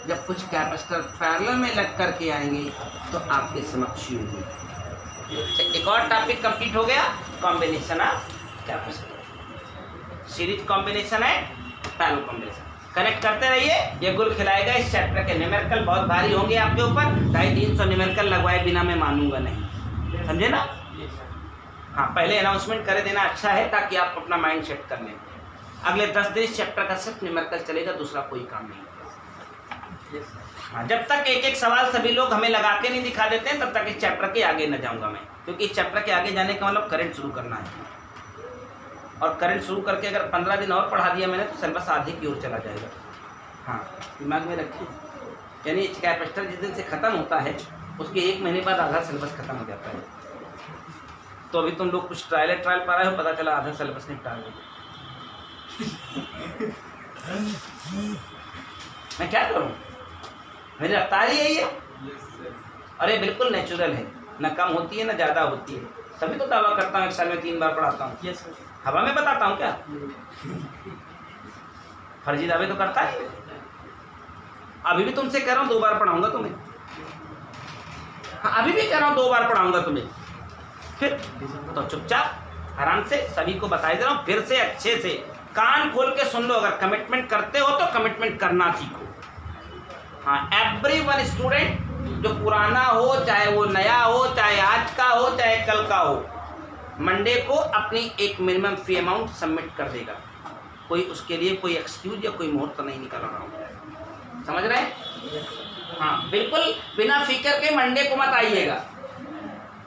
Speaker 1: जब कुछ कैपेसिटर पैरेलल में लग करके आएंगे तो आपके समक्ष होगी। एक और टॉपिक कंप्लीट हो गया, combination of capacitor. Series combination है, पैरेलल कॉम्बिनेशन। कनेक्ट करते रहिए, ये गुल खिलाएगा। इस चैप्टर के न्यूमेरिकल बहुत भारी होंगे आपके ऊपर। 250-300 न्यूमेरिकल लगवाए बिना मैं मानूंगा नहीं, समझे ना? हाँ, पहले अनाउंसमेंट कर देना अच्छा है ताकि आप अपना माइंड सेट कर लें। अगले 10 दिन इस चैप्टर का सिर्फ न्यूमेरिकल चलेगा, दूसरा कोई काम नहीं। हाँ, जब तक एक एक सवाल सभी लोग हमें लगा के नहीं दिखा देते हैं तब तक इस चैप्टर के आगे न जाऊंगा मैं, क्योंकि इस चैप्टर के आगे जाने का मतलब करंट शुरू करना है। और करंट शुरू करके अगर 15 दिन और पढ़ा दिया मैंने तो सिलेबस आधे की ओर चला जाएगा। हाँ, दिमाग में रखिए। यानी कैपेसिटर जिस दिन से ख़त्म होता है उसके 1 महीने बाद आधा सिलेबस खत्म हो जाता है। तो अभी तुम लोग कुछ ट्रायल पा रहे हो, पता चला आधा सिलेबस निपटा गए। मैं क्या करूं? मेरी रफ्तार ही यही है। अरे बिल्कुल नेचुरल है, ना कम होती है ना ज़्यादा होती है। तभी तो दावा करता हूँ 1 साल में 3 बार पढ़ाता हूँ। yes, हवा में बताता हूँ क्या? फर्जी दावे तो करता है। अभी भी तुमसे कह रहा हूँ 2 बार पढ़ाऊंगा तुम्हें। हाँ, अभी भी कह रहा हूँ 2 बार पढ़ाऊंगा तुम्हें। फिर तो चुपचाप आराम से सभी को बताई दे रहा हूँ। फिर से अच्छे से कान खोल के सुन लो। अगर कमिटमेंट करते हो तो कमिटमेंट करना सीखो। हाँ, एवरीवन स्टूडेंट, जो पुराना हो चाहे वो नया हो, चाहे आज का हो चाहे कल का हो, मंडे को अपनी एक मिनिमम फी अमाउंट सबमिट कर देगा। कोई उसके लिए कोई एक्सक्यूज या कोई मुहूर्त नहीं निकल रहा हूँ, समझ रहे हैं? हाँ, बिल्कुल बिना फिक्र के मंडे को मत आइएगा।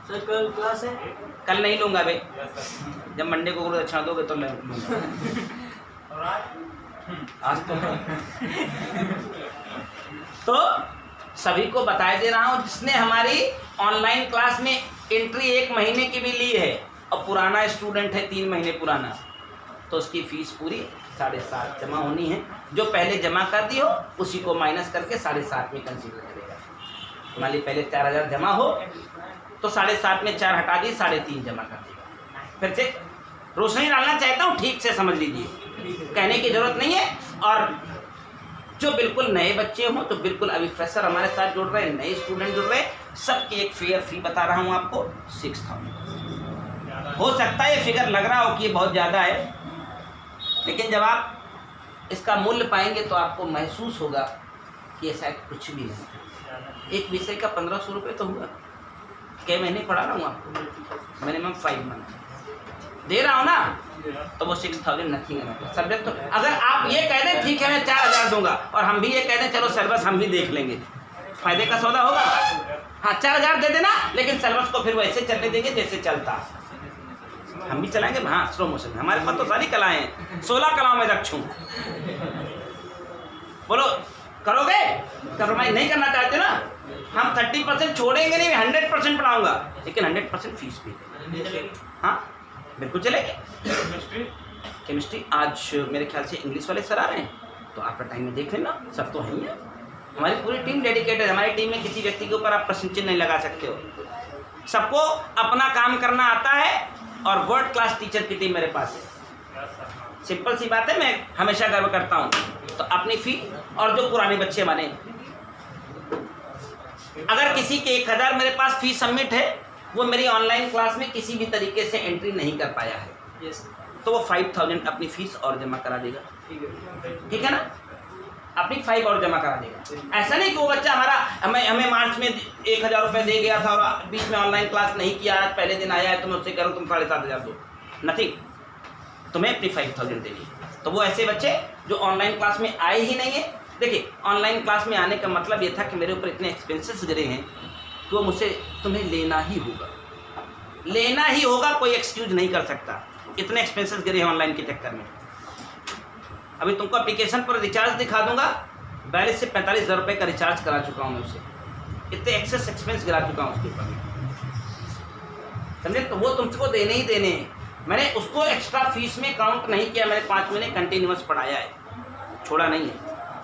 Speaker 3: सर कल क्लास है?
Speaker 1: कल नहीं लूँगा भाई, जब मंडे को गुरुदक्षिणा दोगे तो ले लूँगा। आज तो सभी को बताए दे रहा हूँ, जिसने हमारी ऑनलाइन क्लास में एंट्री 1 महीने की भी ली है और पुराना स्टूडेंट है 3 महीने पुराना, तो उसकी फीस पूरी 7.5 जमा होनी है। जो पहले जमा कर दी हो उसी को माइनस करके 7.5 में कंसीडर करेगा। मान ली पहले 4,000 जमा हो तो 7.5 में 4 हटा दी, 3.5 जमा कर देगा। फिर से रोशनी डालना चाहता हूँ, ठीक से समझ लीजिए, कहने की जरूरत नहीं है। और जो बिल्कुल नए बच्चे हों तो बिल्कुल अभी फ्रेशर हमारे साथ जुड़ रहे हैं, नए स्टूडेंट जुड़ रहे हैं, सबकी एक फेयर फी बता रहा हूँ आपको 6,000। हो सकता है ये फिगर लग रहा हो कि ये बहुत ज़्यादा है, लेकिन जब आप इसका मूल्य पाएंगे तो आपको महसूस होगा कि ऐसा कुछ भी नहीं। एक विषय का 1,500 रुपये तो हुआ, कई महीने पढ़ा रहा हूँ आपको, मिनिमम 5 मंथ दे रहा हूँ ना, तो वो 6,000 नथिंग है। सब्जेक्ट तो अगर आप ये कह दें ठीक है मैं 4,000 दूंगा और हम भी ये कह दें चलो सिलेबस हम भी देख लेंगे, फायदे का सौदा होगा। हाँ 4,000 दे देना, लेकिन सिलेबस को फिर वैसे चलने देंगे जैसे चलता, हम भी चलाएंगे। हाँ स्लो मोशन, हमारे पास तो सारी कलाएं हैं, 16 कलाओं में दक्ष हूँ। बोलो करोगे? कंप्रोमाइज नहीं करना चाहते ना, हम 30% छोड़ेंगे नहीं, 100% पढ़ाऊंगा, लेकिन 100% फीस भी देंगे। हाँ बिल्कुल चलेगी। केमिस्ट्री आज मेरे ख्याल से इंग्लिश वाले सर आ रहे हैं, तो आपका टाइम में देख लेना, सब तो है ही है। हमारी पूरी टीम डेडिकेटेड है, हमारी टीम में किसी व्यक्ति के ऊपर आप प्रश्न चिन्ह नहीं लगा सकते हो। सबको अपना काम करना आता है और वर्ल्ड क्लास टीचर की टीम मेरे पास है। सिंपल सी बात है, मैं हमेशा गर्व करता हूँ। तो अपनी फी और जो पुराने बच्चे बने, अगर किसी के 1,000 मेरे पास फीस सबमिट है, वो मेरी ऑनलाइन क्लास में किसी भी तरीके से एंट्री नहीं कर पाया है, तो वो 5,000 अपनी फीस और जमा करा देगा। ठीक है ना, अपनी 5 और जमा करा देगा। ऐसा नहीं कि वो बच्चा हमारा हमें मार्च में 1,000 रुपये दे गया था और बीच में ऑनलाइन क्लास नहीं किया, आज पहले दिन आया है तो मैं उससे कह रहा हूँ तुम 7,500 दो, नथिंग, तुम्हें अपनी 5,000 देनी है। तो वो ऐसे बच्चे जो ऑनलाइन क्लास में आए ही नहीं है, देखिए ऑनलाइन क्लास में आने का मतलब ये था कि मेरे ऊपर इतने एक्सपेंसेस गिरे हैं तो मुझे तुम्हें लेना ही होगा, लेना ही होगा, कोई एक्सक्यूज नहीं कर सकता। इतने एक्सपेंसेस गिरे हैं ऑनलाइन के चक्कर में। अभी तुमको एप्लीकेशन पर रिचार्ज दिखा दूंगा, 42 से 45,000 रुपये का रिचार्ज करा चुका हूँ मैं उसे, इतने एक्सेस एक्सपेंस गिरा चुका हूँ उसके ऊपर, समझे। तो वो तुमको देने ही देने हैं। मैंने उसको एक्स्ट्रा फीस में काउंट नहीं किया, मैंने 5 महीने कंटिन्यूअस पढ़ाया है, छोड़ा नहीं है।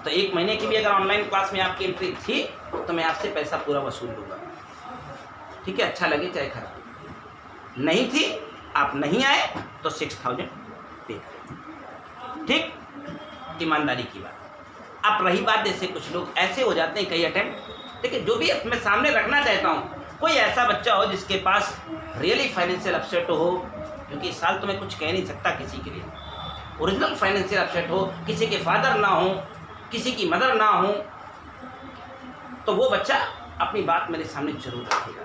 Speaker 1: तो 1 महीने की भी अगर ऑनलाइन क्लास में आपकी एंट्री थी तो मैं आपसे पैसा पूरा वसूल लूँगा, ठीक है, अच्छा लगे चाहे खराब। नहीं थी, आप नहीं आए तो 6,000 पे करें, ठीक, ईमानदारी की बात। अब रही बात, जैसे कुछ लोग ऐसे हो जाते हैं कई अटेम्प्ट, देखिए जो भी मैं सामने रखना चाहता हूँ, कोई ऐसा बच्चा हो जिसके पास रियली फाइनेंशियल अपसेट हो, क्योंकि इस साल तो मैं कुछ कह नहीं सकता किसी के लिए, ओरिजिनल फाइनेंशियल अपसेट हो, किसी के फादर ना हो, किसी की मदर ना हो, तो वो बच्चा अपनी बात मेरे सामने जरूर रखेगा।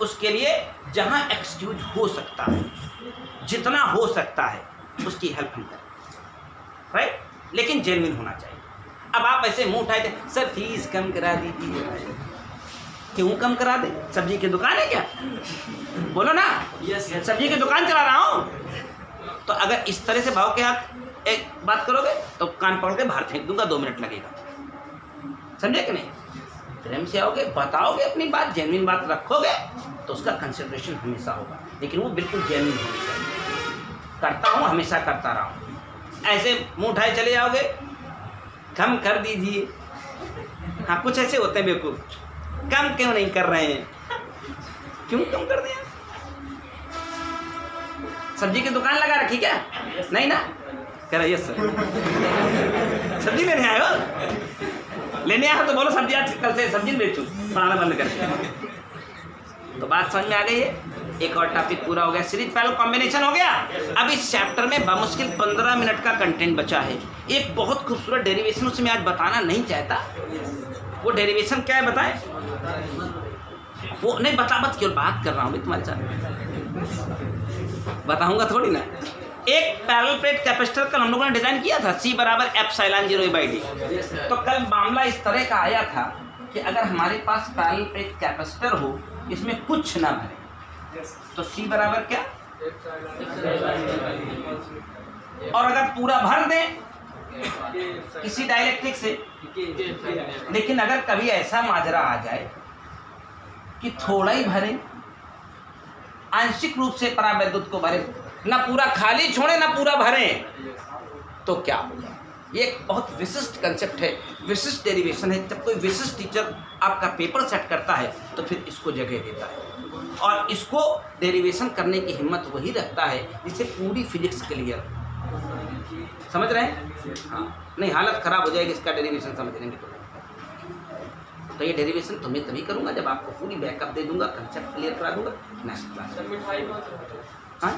Speaker 1: उसके लिए जहाँ एक्सक्यूज हो सकता है, जितना हो सकता है उसकी हेल्प हम करें, राइट, लेकिन जेन्युइन होना चाहिए। अब आप ऐसे मुंह उठाए थे, सर फीस कम करा दीजिए, क्यों कम करा दे? सब्जी की दुकान है क्या? बोलो ना, सब्जी की दुकान चला रहा हूँ। तो अगर इस तरह से भाव के हाथ एक बात करोगे तो कान पकड़ के बाहर फेंक दूंगा, 2 मिनट लगेगा, समझे कि नहीं। प्रेम से आओगे, बताओगे अपनी बात, जेन्युइन बात रखोगे तो उसका कंसिडरेशन हमेशा होगा, लेकिन वो बिल्कुल जेन्युइन होनी चाहिए। करता हूँ, हमेशा करता रहा हूँ। ऐसे मुँह उठाए चले जाओगे, कम कर दीजिए। हाँ कुछ ऐसे होते हैं बेवकूफ़, कम क्यों नहीं कर रहे हैं, क्यों कम कर दिया? सब्जी की दुकान लगा रखी क्या? नहीं ना, कह रहा यस सर। सब्जी लेने आए हो? लेने आए हो तो बोलो सब्जी आज कल से सब्जी बेचूं, बनाना बंद करके। तो बात समझ में आ गई है। एक और टॉपिक पूरा हो गया, सीरीज पैरेलल कॉम्बिनेशन हो गया। अब इस चैप्टर में बामुश्किल 15 मिनट का कंटेंट बचा है। एक बहुत खूबसूरत डेरिवेशन उसे मैं आज बताना नहीं चाहता। वो डेरिवेशन क्या है बताएं? वो नहीं बता, बस केवल बात कर रहा हूँ तुम्हारे साथ, बताऊंगा थोड़ी ना। एक पैरेलल प्लेट कैपेसिटर कल हम लोगों ने डिजाइन किया था, C = ε0/d। तो कल मामला इस तरह का आया था कि अगर हमारे पास पैरेलल प्लेट कैपेसिटर हो, इसमें कुछ ना भरे, तो C बराबर क्या, और अगर पूरा भर दें किसी डाइलेक्ट्रिक से, लेकिन अगर कभी ऐसा माजरा आ जाए कि थोड़ा ही भरे, आंशिक रूप से परावैद्युत को भरे, ना पूरा खाली छोड़े ना पूरा भरे, तो क्या होगा। ये एक बहुत विशिष्ट कंसेप्ट है, विशिष्ट डेरिवेशन है। जब कोई विशिष्ट टीचर आपका पेपर सेट करता है तो फिर इसको जगह देता है, और इसको डेरिवेशन करने की हिम्मत वही रखता है जिसे पूरी फिजिक्स क्लियर। समझ रहे हैं? हाँ, नहीं हालत खराब हो जाएगी इसका डेरिवेशन समझ लेंगे तो ये डेरिवेशन तो मैं तभी करूँगा जब आपको पूरी बैकअप दे दूंगा, कंसेप्ट क्लियर करा दूंगा नेक्स्ट क्लास। हाँ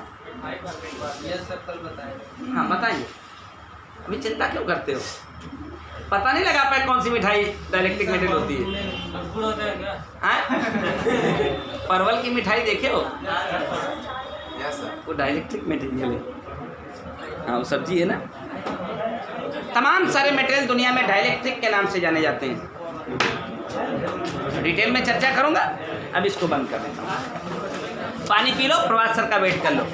Speaker 1: हाँ बताएंगे, अभी चिंता क्यों करते हो, पता नहीं लगा पाए कौन सी मिठाई डाइलेक्ट्रिक मेटेरियल होती है। हाँ? परवल की मिठाई देखे हो, वो डाइलेक्ट्रिक मटेरियल है। हाँ वो सब्जी है ना। तमाम सारे मटेरियल दुनिया में डाइलेक्ट्रिक के नाम से जाने जाते हैं। डिटेल में चर्चा करूंगा, अब इसको बंद कर देता हूँ। पानी पी लो, प्रभात सर का वेट कर लो।